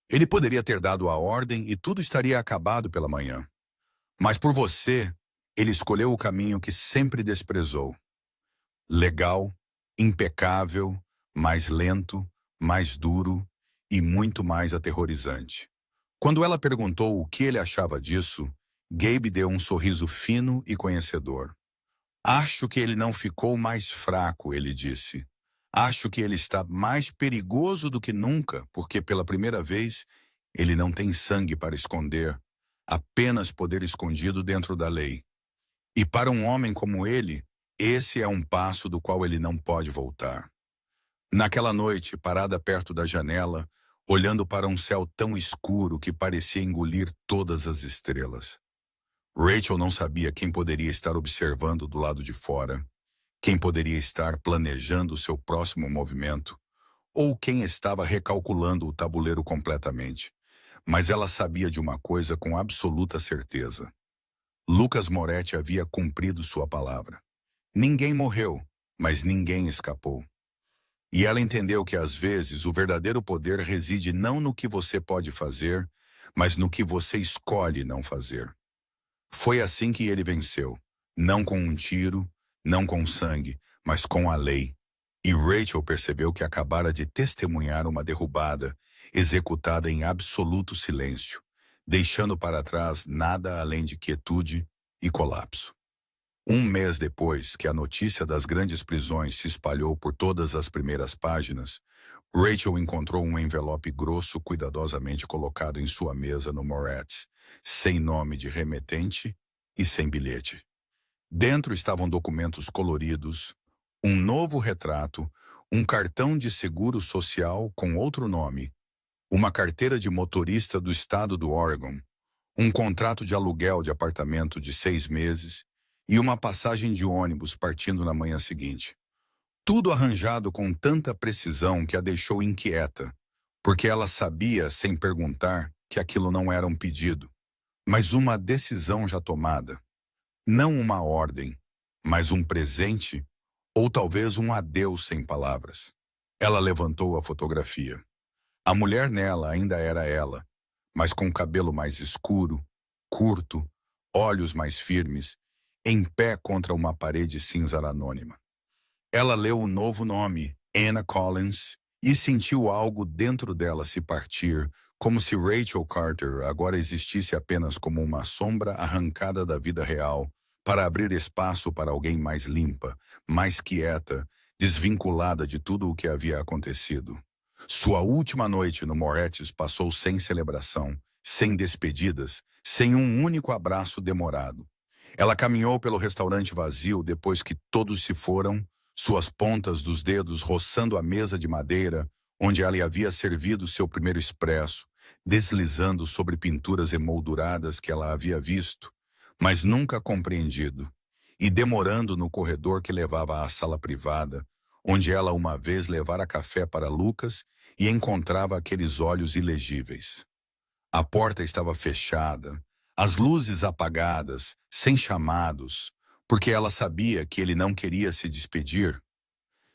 Ele poderia ter dado a ordem e tudo estaria acabado pela manhã. Mas por você, ele escolheu o caminho que sempre desprezou. Legal, impecável, mais lento, mais duro e muito mais aterrorizante. Quando ela perguntou o que ele achava disso, Gabe deu um sorriso fino e conhecedor. Acho que ele não ficou mais fraco, ele disse. Acho que ele está mais perigoso do que nunca, porque pela primeira vez ele não tem sangue para esconder, apenas poder escondido dentro da lei. E para um homem como ele, esse é um passo do qual ele não pode voltar. Naquela noite, parada perto da janela, olhando para um céu tão escuro que parecia engolir todas as estrelas. Rachel não sabia quem poderia estar observando do lado de fora, quem poderia estar planejando seu próximo movimento, ou quem estava recalculando o tabuleiro completamente. Mas ela sabia de uma coisa com absoluta certeza. Lucas Moretti havia cumprido sua palavra. Ninguém morreu, mas ninguém escapou. E ela entendeu que às vezes o verdadeiro poder reside não no que você pode fazer, mas no que você escolhe não fazer. Foi assim que ele venceu, não com um tiro, não com sangue, mas com a lei. E Rachel percebeu que acabara de testemunhar uma derrubada, executada em absoluto silêncio, deixando para trás nada além de quietude e colapso. Um mês depois que a notícia das grandes prisões se espalhou por todas as primeiras páginas, Rachel encontrou um envelope grosso cuidadosamente colocado em sua mesa no Moretz, sem nome de remetente e sem bilhete. Dentro estavam documentos coloridos, um novo retrato, um cartão de seguro social com outro nome, uma carteira de motorista do estado do Oregon, um contrato de aluguel de apartamento de 6 meses e uma passagem de ônibus partindo na manhã seguinte. Tudo arranjado com tanta precisão que a deixou inquieta, porque ela sabia, sem perguntar, que aquilo não era um pedido, mas uma decisão já tomada. Não uma ordem, mas um presente ou talvez um adeus sem palavras. Ela levantou a fotografia. A mulher nela ainda era ela, mas com cabelo mais escuro, curto, olhos mais firmes, em pé contra uma parede cinza anônima. Ela leu o novo nome, Anna Collins, e sentiu algo dentro dela se partir, como se Rachel Carter agora existisse apenas como uma sombra arrancada da vida real, para abrir espaço para alguém mais limpa, mais quieta, desvinculada de tudo o que havia acontecido. Sua última noite no Moretz passou sem celebração, sem despedidas, sem um único abraço demorado. Ela caminhou pelo restaurante vazio depois que todos se foram, suas pontas dos dedos roçando a mesa de madeira, onde ela havia servido seu primeiro expresso, deslizando sobre pinturas emolduradas que ela havia visto, mas nunca compreendido, e demorando no corredor que levava à sala privada, onde ela uma vez levara café para Lucas e encontrava aqueles olhos ilegíveis. A porta estava fechada, as luzes apagadas, sem chamados, porque ela sabia que ele não queria se despedir.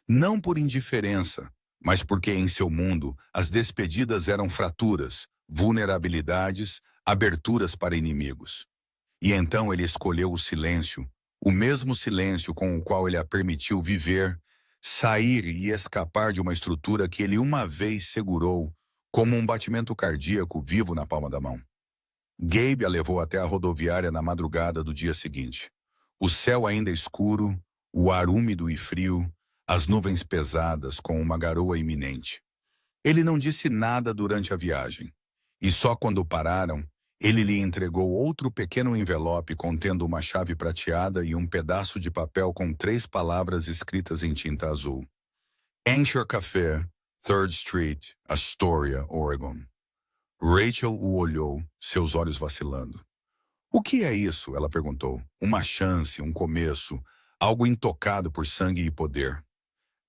Não por indiferença, mas porque em seu mundo as despedidas eram fraturas, vulnerabilidades, aberturas para inimigos. E então ele escolheu o mesmo silêncio com o qual ele a permitiu viver, sair e escapar de uma estrutura que ele uma vez segurou, como um batimento cardíaco vivo na palma da mão. Gabe a levou até a rodoviária na madrugada do dia seguinte. O céu ainda escuro, o ar úmido e frio, as nuvens pesadas com uma garoa iminente. Ele não disse nada durante a viagem, e só quando pararam, ele lhe entregou outro pequeno envelope contendo uma chave prateada e um pedaço de papel com 3 palavras escritas em tinta azul. Anchor Café, 3rd Street, Astoria, Oregon. Rachel o olhou, seus olhos vacilando. O que é isso? Ela perguntou. Uma chance, um começo, algo intocado por sangue e poder.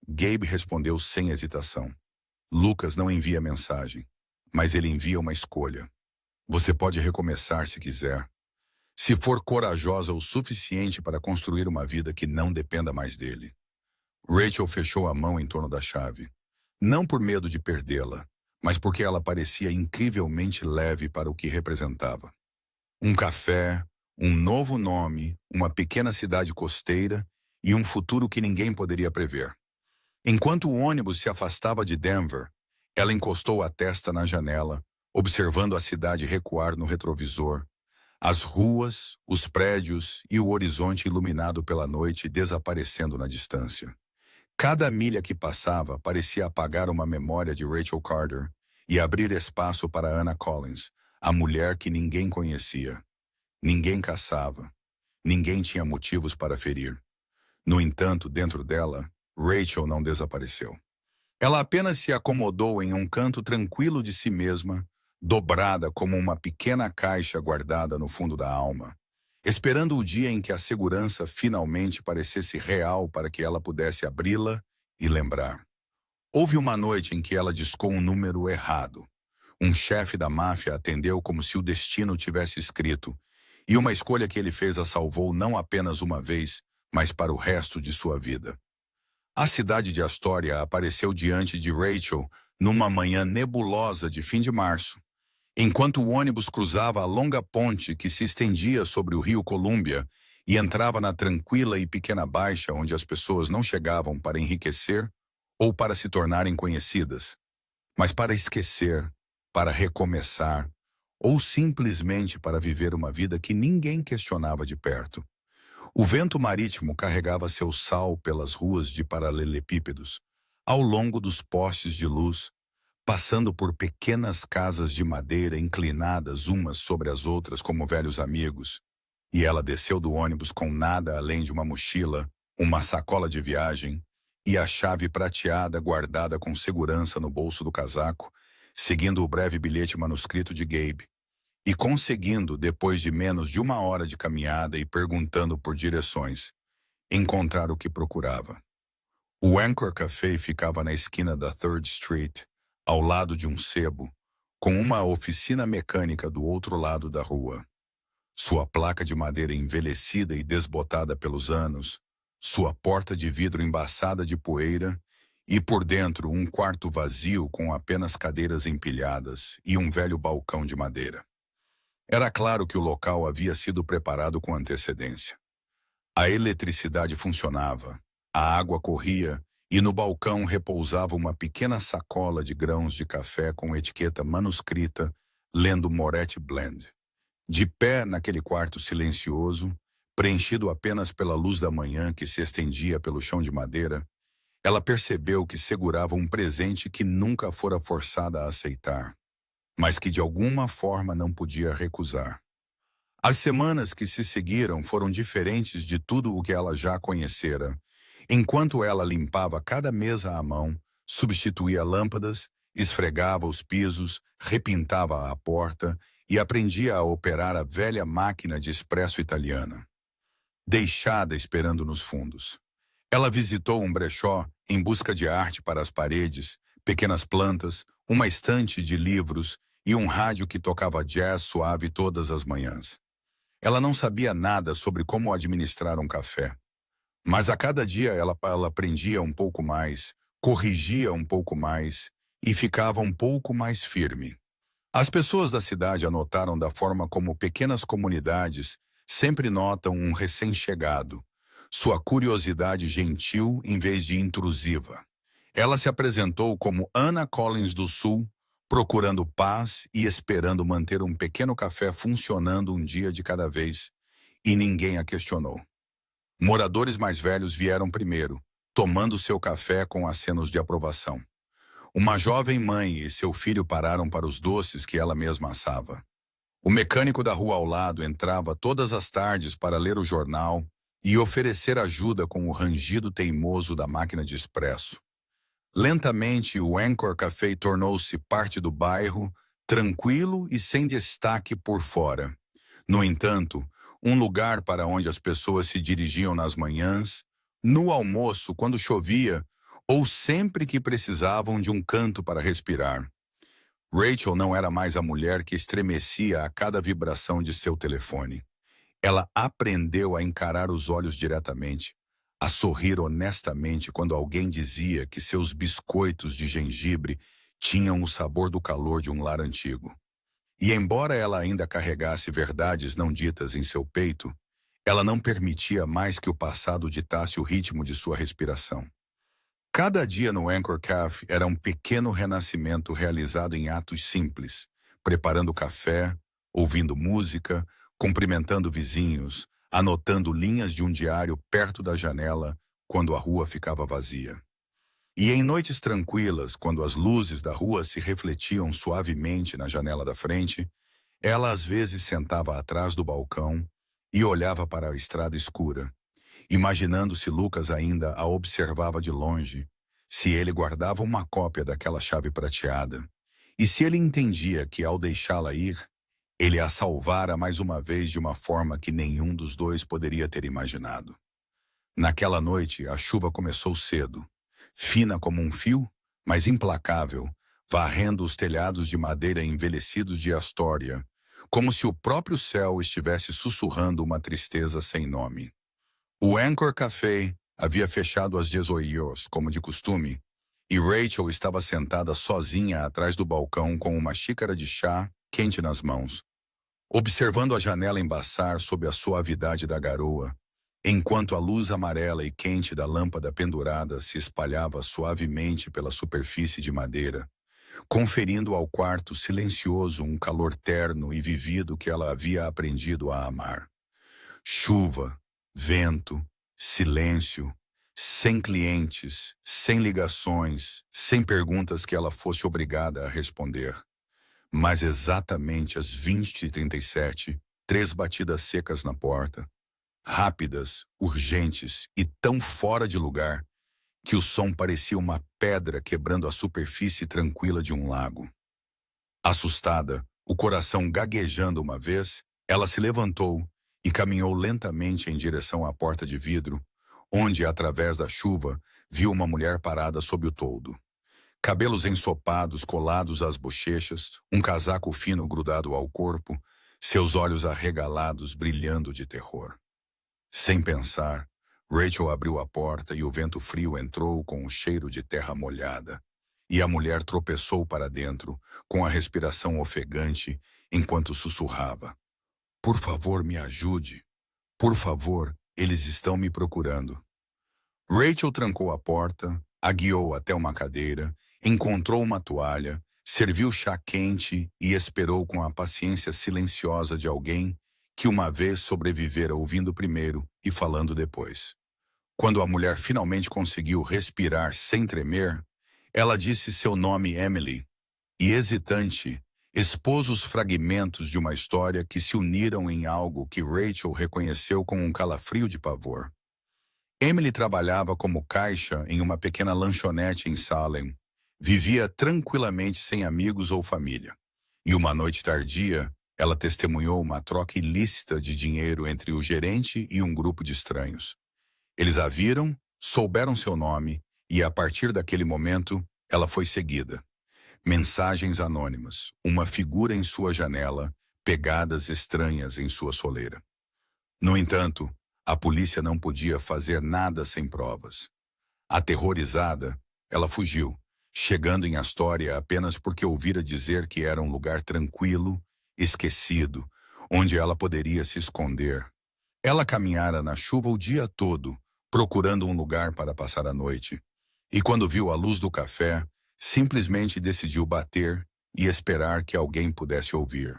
Gabe respondeu sem hesitação. Lucas não envia mensagem, mas ele envia uma escolha. Você pode recomeçar se quiser. Se for corajosa o suficiente para construir uma vida que não dependa mais dele. Rachel fechou a mão em torno da chave. Não por medo de perdê-la, mas porque ela parecia incrivelmente leve para o que representava. Um café, um novo nome, uma pequena cidade costeira e um futuro que ninguém poderia prever. Enquanto o ônibus se afastava de Denver, ela encostou a testa na janela, observando a cidade recuar no retrovisor, as ruas, os prédios e o horizonte iluminado pela noite desaparecendo na distância. Cada milha que passava parecia apagar uma memória de Rachel Carter e abrir espaço para Anna Collins, a mulher que ninguém conhecia. Ninguém caçava. Ninguém tinha motivos para ferir. No entanto, dentro dela, Rachel não desapareceu. Ela apenas se acomodou em um canto tranquilo de si mesma, dobrada como uma pequena caixa guardada no fundo da alma, esperando o dia em que a segurança finalmente parecesse real para que ela pudesse abri-la e lembrar. Houve uma noite em que ela discou um número errado. Um chefe da máfia atendeu como se o destino tivesse escrito, e uma escolha que ele fez a salvou não apenas uma vez, mas para o resto de sua vida. A cidade de Astoria apareceu diante de Rachel numa manhã nebulosa de fim de março, enquanto o ônibus cruzava a longa ponte que se estendia sobre o rio Columbia e entrava na tranquila e pequena baixa onde as pessoas não chegavam para enriquecer ou para se tornarem conhecidas, mas para esquecer, para recomeçar, ou simplesmente para viver uma vida que ninguém questionava de perto. O vento marítimo carregava seu sal pelas ruas de paralelepípedos, ao longo dos postes de luz, passando por pequenas casas de madeira inclinadas umas sobre as outras como velhos amigos, e ela desceu do ônibus com nada além de uma mochila, uma sacola de viagem e a chave prateada guardada com segurança no bolso do casaco, seguindo o breve bilhete manuscrito de Gabe, e conseguindo, depois de menos de uma hora de caminhada e perguntando por direções, encontrar o que procurava. O Anchor Café ficava na esquina da 3rd Street, ao lado de um sebo, com uma oficina mecânica do outro lado da rua. Sua placa de madeira envelhecida e desbotada pelos anos, sua porta de vidro embaçada de poeira e por dentro um quarto vazio com apenas cadeiras empilhadas e um velho balcão de madeira. Era claro que o local havia sido preparado com antecedência. A eletricidade funcionava, a água corria e no balcão repousava uma pequena sacola de grãos de café com etiqueta manuscrita, lendo Moretti Blend. De pé naquele quarto silencioso, preenchido apenas pela luz da manhã que se estendia pelo chão de madeira, ela percebeu que segurava um presente que nunca fora forçada a aceitar, mas que de alguma forma não podia recusar. As semanas que se seguiram foram diferentes de tudo o que ela já conhecera, enquanto ela limpava cada mesa à mão, substituía lâmpadas, esfregava os pisos, repintava a porta e aprendia a operar a velha máquina de expresso italiana, deixada esperando nos fundos. Ela visitou um brechó em busca de arte para as paredes, pequenas plantas, uma estante de livros e um rádio que tocava jazz suave todas as manhãs. Ela não sabia nada sobre como administrar um café, mas a cada dia ela aprendia um pouco mais, corrigia um pouco mais e ficava um pouco mais firme. As pessoas da cidade a notaram da forma como pequenas comunidades sempre notam um recém-chegado, sua curiosidade gentil em vez de intrusiva. Ela se apresentou como Anna Collins do Sul, procurando paz e esperando manter um pequeno café funcionando um dia de cada vez, e ninguém a questionou. Moradores mais velhos vieram primeiro, tomando seu café com acenos de aprovação. Uma jovem mãe e seu filho pararam para os doces que ela mesma assava. O mecânico da rua ao lado entrava todas as tardes para ler o jornal e oferecer ajuda com o rangido teimoso da máquina de expresso. Lentamente, o Anchor Café tornou-se parte do bairro, tranquilo e sem destaque por fora. No entanto, um lugar para onde as pessoas se dirigiam nas manhãs, no almoço, quando chovia, ou sempre que precisavam de um canto para respirar. Rachel não era mais a mulher que estremecia a cada vibração de seu telefone. Ela aprendeu a encarar os olhos diretamente, a sorrir honestamente quando alguém dizia que seus biscoitos de gengibre tinham o sabor do calor de um lar antigo. E embora ela ainda carregasse verdades não ditas em seu peito, ela não permitia mais que o passado ditasse o ritmo de sua respiração. Cada dia no Anchor Cafe era um pequeno renascimento realizado em atos simples, preparando café, ouvindo música, cumprimentando vizinhos, anotando linhas de um diário perto da janela quando a rua ficava vazia. E em noites tranquilas, quando as luzes da rua se refletiam suavemente na janela da frente, ela às vezes sentava atrás do balcão e olhava para a estrada escura, imaginando se Lucas ainda a observava de longe, se ele guardava uma cópia daquela chave prateada, e se ele entendia que ao deixá-la ir, ele a salvara mais uma vez de uma forma que nenhum dos dois poderia ter imaginado. Naquela noite, a chuva começou cedo, fina como um fio, mas implacável, varrendo os telhados de madeira envelhecidos de Astória, como se o próprio céu estivesse sussurrando uma tristeza sem nome. O Anchor Café havia fechado às 18 como de costume, e Rachel estava sentada sozinha atrás do balcão com uma xícara de chá quente nas mãos, observando a janela embaçar sob a suavidade da garoa, enquanto a luz amarela e quente da lâmpada pendurada se espalhava suavemente pela superfície de madeira, conferindo ao quarto silencioso um calor terno e vivido que ela havia aprendido a amar. Chuva, vento, silêncio, sem clientes, sem ligações, sem perguntas que ela fosse obrigada a responder. Mas exatamente às 20h37, 3 batidas secas na porta, rápidas, urgentes e tão fora de lugar que o som parecia uma pedra quebrando a superfície tranquila de um lago. Assustada, o coração gaguejando uma vez, ela se levantou e caminhou lentamente em direção à porta de vidro, onde, através da chuva, viu uma mulher parada sob o toldo. Cabelos ensopados colados às bochechas, um casaco fino grudado ao corpo, seus olhos arregalados brilhando de terror. Sem pensar, Rachel abriu a porta e o vento frio entrou com um cheiro de terra molhada. E a mulher tropeçou para dentro, com a respiração ofegante, enquanto sussurrava. Por favor, me ajude. Por favor, eles estão me procurando. Rachel trancou a porta, a guiou até uma cadeira, encontrou uma toalha, serviu chá quente e esperou com a paciência silenciosa de alguém que uma vez sobrevivera ouvindo primeiro e falando depois. Quando a mulher finalmente conseguiu respirar sem tremer, ela disse seu nome Emily, e hesitante, expôs os fragmentos de uma história que se uniram em algo que Rachel reconheceu com um calafrio de pavor. Emily trabalhava como caixa em uma pequena lanchonete em Salem. Vivia tranquilamente sem amigos ou família. E uma noite tardia, ela testemunhou uma troca ilícita de dinheiro entre o gerente e um grupo de estranhos. Eles a viram, souberam seu nome, e a partir daquele momento, ela foi seguida. Mensagens anônimas, uma figura em sua janela, pegadas estranhas em sua soleira. No entanto, a polícia não podia fazer nada sem provas. Aterrorizada, ela fugiu, chegando em Astória apenas porque ouvira dizer que era um lugar tranquilo, esquecido, onde ela poderia se esconder. Ela caminhara na chuva o dia todo, procurando um lugar para passar a noite, e quando viu a luz do café, simplesmente decidiu bater e esperar que alguém pudesse ouvir.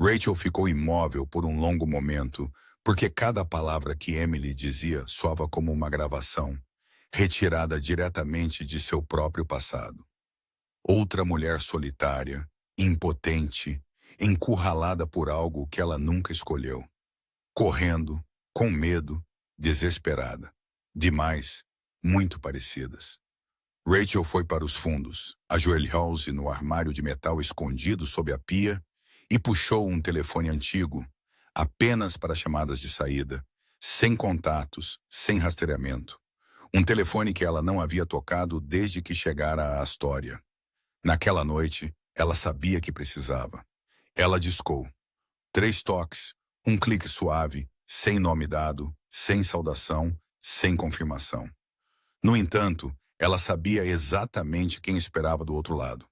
Rachel ficou imóvel por um longo momento, porque cada palavra que Emily dizia soava como uma gravação, retirada diretamente de seu próprio passado. Outra mulher solitária, impotente, encurralada por algo que ela nunca escolheu. Correndo, com medo, desesperada. Demais, muito parecidas. Rachel foi para os fundos, ajoelhou-se no armário de metal escondido sob a pia e puxou um telefone antigo, apenas para chamadas de saída, sem contatos, sem rastreamento. Um telefone que ela não havia tocado desde que chegara a Astoria. Naquela noite, ela sabia que precisava. Ela discou. 3 toques, um clique suave, sem nome dado, sem saudação, sem confirmação. No entanto, ela sabia exatamente quem esperava do outro lado.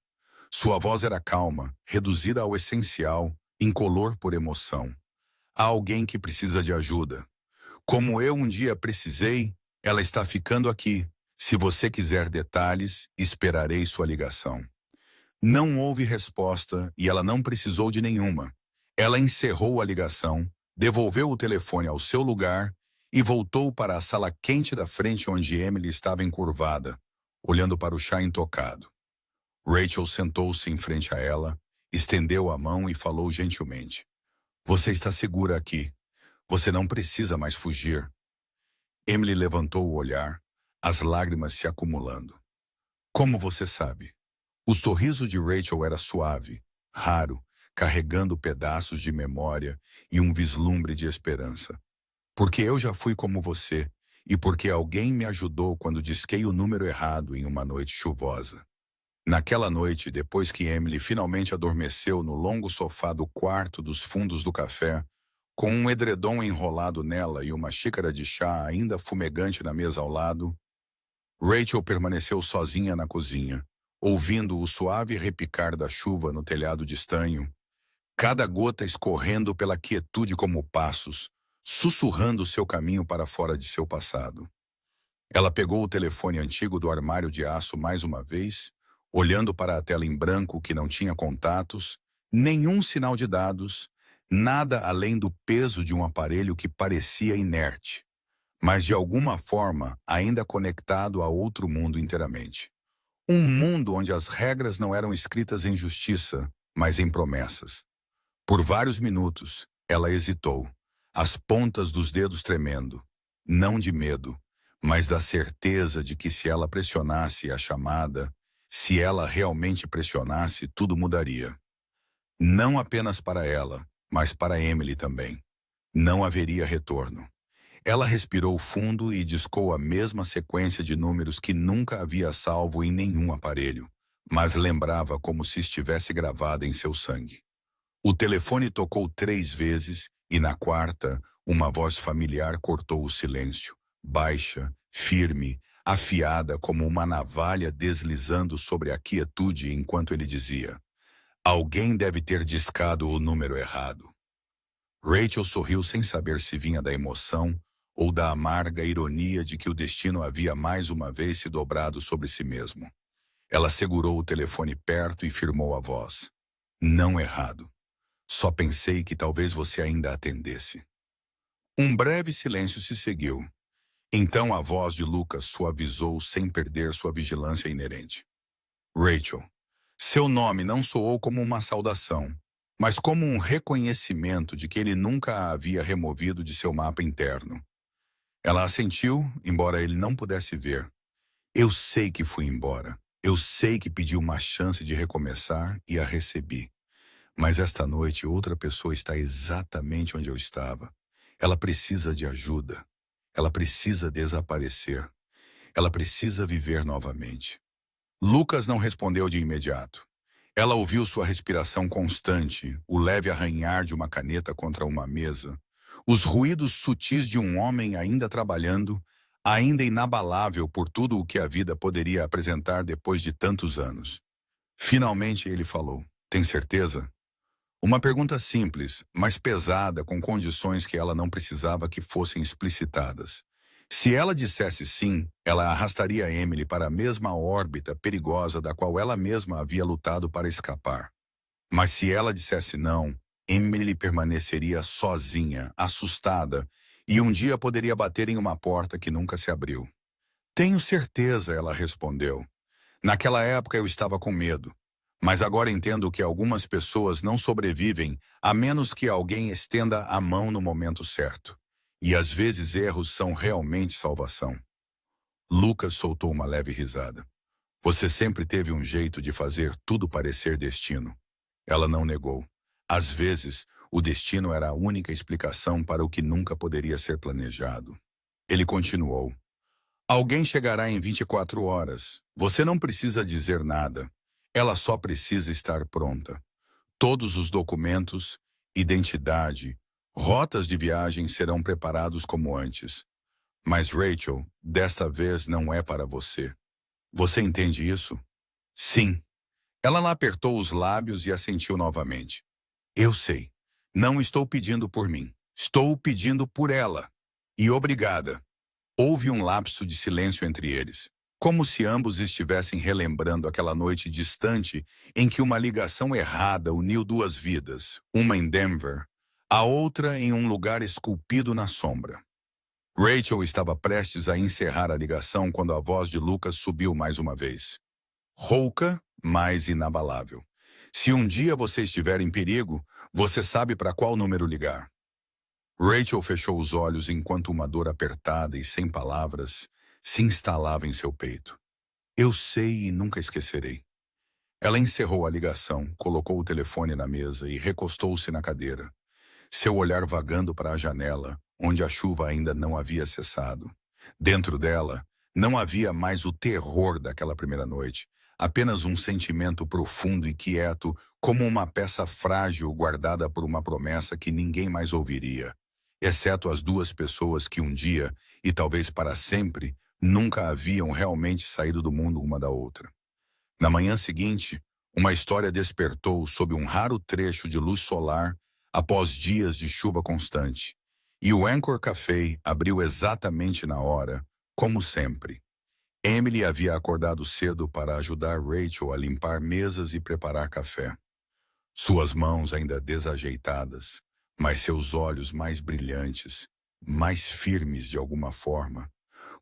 Sua voz era calma, reduzida ao essencial, incolor por emoção. Há alguém que precisa de ajuda. Como eu um dia precisei, ela está ficando aqui. Se você quiser detalhes, esperarei sua ligação. Não houve resposta e ela não precisou de nenhuma. Ela encerrou a ligação, devolveu o telefone ao seu lugar e voltou para a sala quente da frente onde Emily estava encurvada, olhando para o chá intocado. Rachel sentou-se em frente a ela, estendeu a mão e falou gentilmente. Você está segura aqui. Você não precisa mais fugir. Emily levantou o olhar, as lágrimas se acumulando. Como você sabe? O sorriso de Rachel era suave, raro, carregando pedaços de memória e um vislumbre de esperança. Porque eu já fui como você, e porque alguém me ajudou quando disquei o número errado em uma noite chuvosa. Naquela noite, depois que Emily finalmente adormeceu no longo sofá do quarto dos fundos do café, com um edredom enrolado nela e uma xícara de chá ainda fumegante na mesa ao lado, Rachel permaneceu sozinha na cozinha, ouvindo o suave repicar da chuva no telhado de estanho, cada gota escorrendo pela quietude como passos, sussurrando seu caminho para fora de seu passado. Ela pegou o telefone antigo do armário de aço mais uma vez, olhando para a tela em branco que não tinha contatos, nenhum sinal de dados, nada além do peso de um aparelho que parecia inerte, mas de alguma forma ainda conectado a outro mundo inteiramente. Um mundo onde as regras não eram escritas em justiça, mas em promessas. Por vários minutos, ela hesitou, as pontas dos dedos tremendo, não de medo, mas da certeza de que se ela pressionasse a chamada, se ela realmente pressionasse, tudo mudaria. Não apenas para ela, mas para Emily também. Não haveria retorno. Ela respirou fundo e discou a mesma sequência de números que nunca havia salvo em nenhum aparelho, mas lembrava como se estivesse gravada em seu sangue. O telefone tocou 3 vezes e, na quarta, uma voz familiar cortou o silêncio, baixa, firme, afiada como uma navalha deslizando sobre a quietude enquanto ele dizia: Alguém deve ter discado o número errado. Rachel sorriu sem saber se vinha da emoção ou da amarga ironia de que o destino havia mais uma vez se dobrado sobre si mesmo. Ela segurou o telefone perto e firmou a voz. Não errado. Só pensei que talvez você ainda atendesse. Um breve silêncio se seguiu. Então a voz de Lucas suavizou sem perder sua vigilância inerente. Rachel, seu nome não soou como uma saudação, mas como um reconhecimento de que ele nunca a havia removido de seu mapa interno. Ela assentiu, embora ele não pudesse ver. Eu sei que fui embora. Eu sei que pedi uma chance de recomeçar e a recebi. Mas esta noite outra pessoa está exatamente onde eu estava. Ela precisa de ajuda. Ela precisa desaparecer. Ela precisa viver novamente. Lucas não respondeu de imediato. Ela ouviu sua respiração constante, o leve arranhar de uma caneta contra uma mesa, os ruídos sutis de um homem ainda trabalhando, ainda inabalável por tudo o que a vida poderia apresentar depois de tantos anos. Finalmente ele falou, tem certeza? Uma pergunta simples, mas pesada, com condições que ela não precisava que fossem explicitadas. Se ela dissesse sim, ela arrastaria Emily para a mesma órbita perigosa da qual ela mesma havia lutado para escapar. Mas se ela dissesse não, Emily permaneceria sozinha, assustada, e um dia poderia bater em uma porta que nunca se abriu. Tenho certeza, ela respondeu. Naquela época eu estava com medo. Mas agora entendo que algumas pessoas não sobrevivem a menos que alguém estenda a mão no momento certo. E às vezes erros são realmente salvação. Lucas soltou uma leve risada. Você sempre teve um jeito de fazer tudo parecer destino. Ela não negou. Às vezes, o destino era a única explicação para o que nunca poderia ser planejado. Ele continuou. Alguém chegará em 24 horas. Você não precisa dizer nada. Ela só precisa estar pronta. Todos os documentos, identidade, rotas de viagem serão preparados como antes. Mas Rachel, desta vez não é para você. Você entende isso? Sim. Ela lá apertou os lábios e assentiu novamente. Eu sei. Não estou pedindo por mim. Estou pedindo por ela. E obrigada. Houve um lapso de silêncio entre eles, como se ambos estivessem relembrando aquela noite distante em que uma ligação errada uniu duas vidas, uma em Denver, a outra em um lugar esculpido na sombra. Rachel estava prestes a encerrar a ligação quando a voz de Lucas subiu mais uma vez. Rouca, mas inabalável. Se um dia você estiver em perigo, você sabe para qual número ligar. Rachel fechou os olhos enquanto uma dor apertada e sem palavras se instalava em seu peito. Eu sei e nunca esquecerei. Ela encerrou a ligação, colocou o telefone na mesa e recostou-se na cadeira, seu olhar vagando para a janela, onde a chuva ainda não havia cessado. Dentro dela, não havia mais o terror daquela primeira noite, apenas um sentimento profundo e quieto, como uma peça frágil guardada por uma promessa que ninguém mais ouviria, exceto as duas pessoas que um dia, e talvez para sempre, nunca haviam realmente saído do mundo uma da outra. Na manhã seguinte, uma história despertou sob um raro trecho de luz solar após dias de chuva constante, e o Anchor Café abriu exatamente na hora, como sempre. Emily havia acordado cedo para ajudar Rachel a limpar mesas e preparar café. Suas mãos ainda desajeitadas, mas seus olhos mais brilhantes, mais firmes de alguma forma,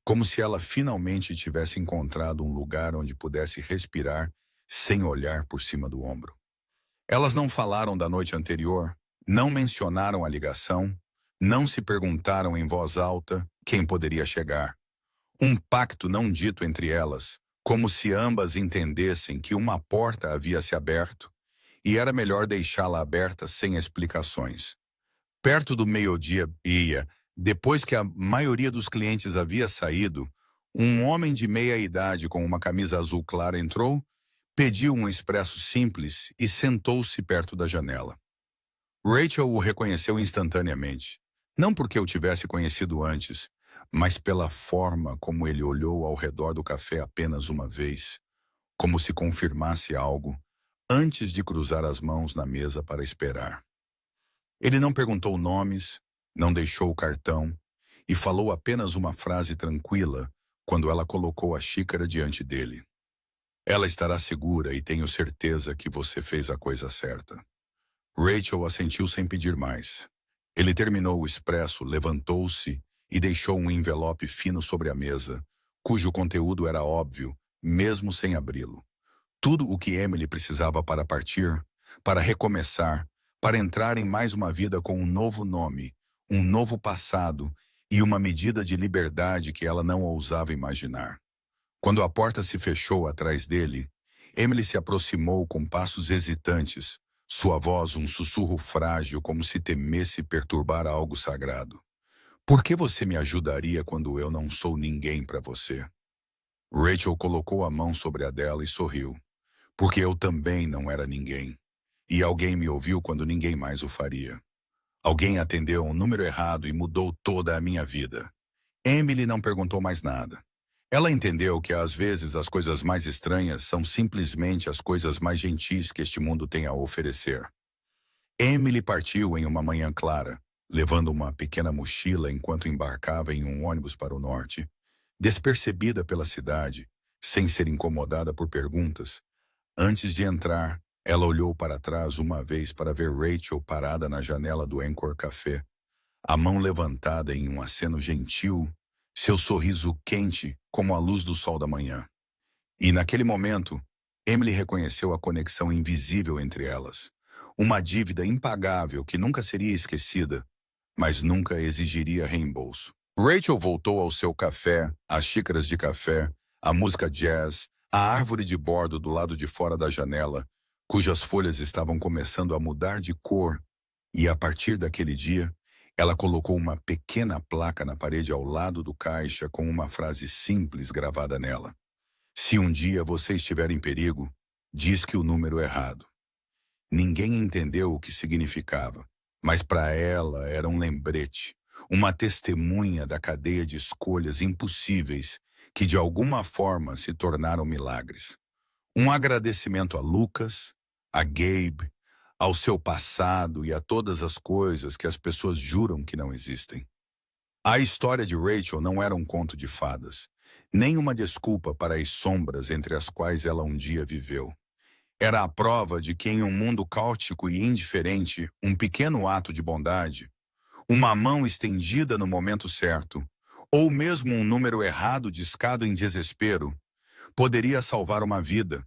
como se ela finalmente tivesse encontrado um lugar onde pudesse respirar sem olhar por cima do ombro. Elas não falaram da noite anterior, não mencionaram a ligação, não se perguntaram em voz alta quem poderia chegar. Um pacto não dito entre elas, como se ambas entendessem que uma porta havia se aberto e era melhor deixá-la aberta sem explicações. Perto do meio-dia, depois que a maioria dos clientes havia saído, um homem de meia idade com uma camisa azul clara entrou, pediu um expresso simples e sentou-se perto da janela. Rachel o reconheceu instantaneamente, não porque o tivesse conhecido antes, mas pela forma como ele olhou ao redor do café apenas uma vez, como se confirmasse algo, antes de cruzar as mãos na mesa para esperar. Ele não perguntou nomes, não deixou o cartão e falou apenas uma frase tranquila quando ela colocou a xícara diante dele. Ela estará segura e tenho certeza que você fez a coisa certa. Rachel assentiu sem pedir mais. Ele terminou o expresso, levantou-se e deixou um envelope fino sobre a mesa, cujo conteúdo era óbvio, mesmo sem abri-lo. Tudo o que Emily precisava para partir, para recomeçar, para entrar em mais uma vida com um novo nome, um novo passado e uma medida de liberdade que ela não ousava imaginar. Quando a porta se fechou atrás dele, Emily se aproximou com passos hesitantes, sua voz um sussurro frágil como se temesse perturbar algo sagrado. Por que você me ajudaria quando eu não sou ninguém para você? Rachel colocou a mão sobre a dela e sorriu. Porque eu também não era ninguém. E alguém me ouviu quando ninguém mais o faria. Alguém atendeu um número errado e mudou toda a minha vida. Emily não perguntou mais nada. Ela entendeu que às vezes as coisas mais estranhas são simplesmente as coisas mais gentis que este mundo tem a oferecer. Emily partiu em uma manhã clara, levando uma pequena mochila enquanto embarcava em um ônibus para o norte. Despercebida pela cidade, sem ser incomodada por perguntas, antes de entrar, ela olhou para trás uma vez para ver Rachel parada na janela do Anchor Café, a mão levantada em um aceno gentil, seu sorriso quente como a luz do sol da manhã. E naquele momento, Emily reconheceu a conexão invisível entre elas, uma dívida impagável que nunca seria esquecida, mas nunca exigiria reembolso. Rachel voltou ao seu café, às xícaras de café, à música jazz, A árvore de bordo do lado de fora da janela, cujas folhas estavam começando a mudar de cor, e a partir daquele dia, ela colocou uma pequena placa na parede ao lado do caixa com uma frase simples gravada nela. Se um dia você estiver em perigo, diz que o número é errado. Ninguém entendeu o que significava, mas para ela era um lembrete, uma testemunha da cadeia de escolhas impossíveis que de alguma forma se tornaram milagres. Um agradecimento a Lucas, a Gabe, ao seu passado e a todas as coisas que as pessoas juram que não existem. A história de Rachel não era um conto de fadas, nem uma desculpa para as sombras entre as quais ela um dia viveu. Era a prova de que em um mundo caótico e indiferente, um pequeno ato de bondade, uma mão estendida no momento certo, ou mesmo um número errado discado em desespero, poderia salvar uma vida,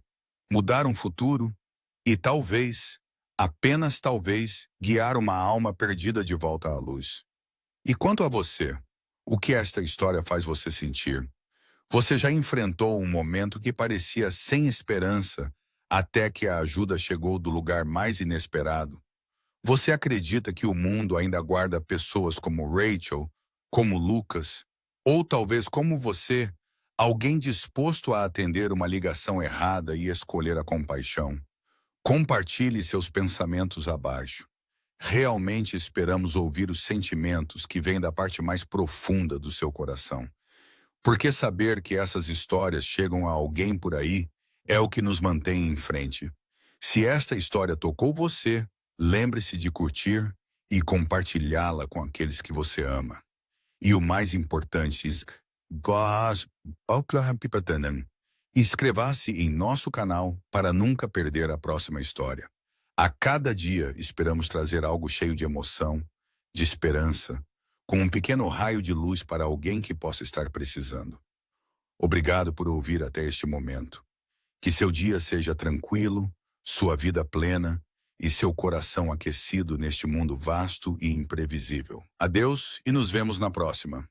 mudar um futuro e talvez, apenas talvez, guiar uma alma perdida de volta à luz. E quanto a você, o que esta história faz você sentir? Você já enfrentou um momento que parecia sem esperança até que a ajuda chegou do lugar mais inesperado? Você acredita que o mundo ainda guarda pessoas como Rachel, como Lucas, ou talvez como você, alguém disposto a atender uma ligação errada e escolher a compaixão? Compartilhe seus pensamentos abaixo. Realmente esperamos ouvir os sentimentos que vêm da parte mais profunda do seu coração. Porque saber que essas histórias chegam a alguém por aí é o que nos mantém em frente. Se esta história tocou você, lembre-se de curtir e compartilhá-la com aqueles que você ama. E o mais importante, inscreva-se em nosso canal para nunca perder a próxima história. A cada dia esperamos trazer algo cheio de emoção, de esperança, com um pequeno raio de luz para alguém que possa estar precisando. Obrigado por ouvir até este momento. Que seu dia seja tranquilo, sua vida plena e seu coração aquecido neste mundo vasto e imprevisível. Adeus e nos vemos na próxima.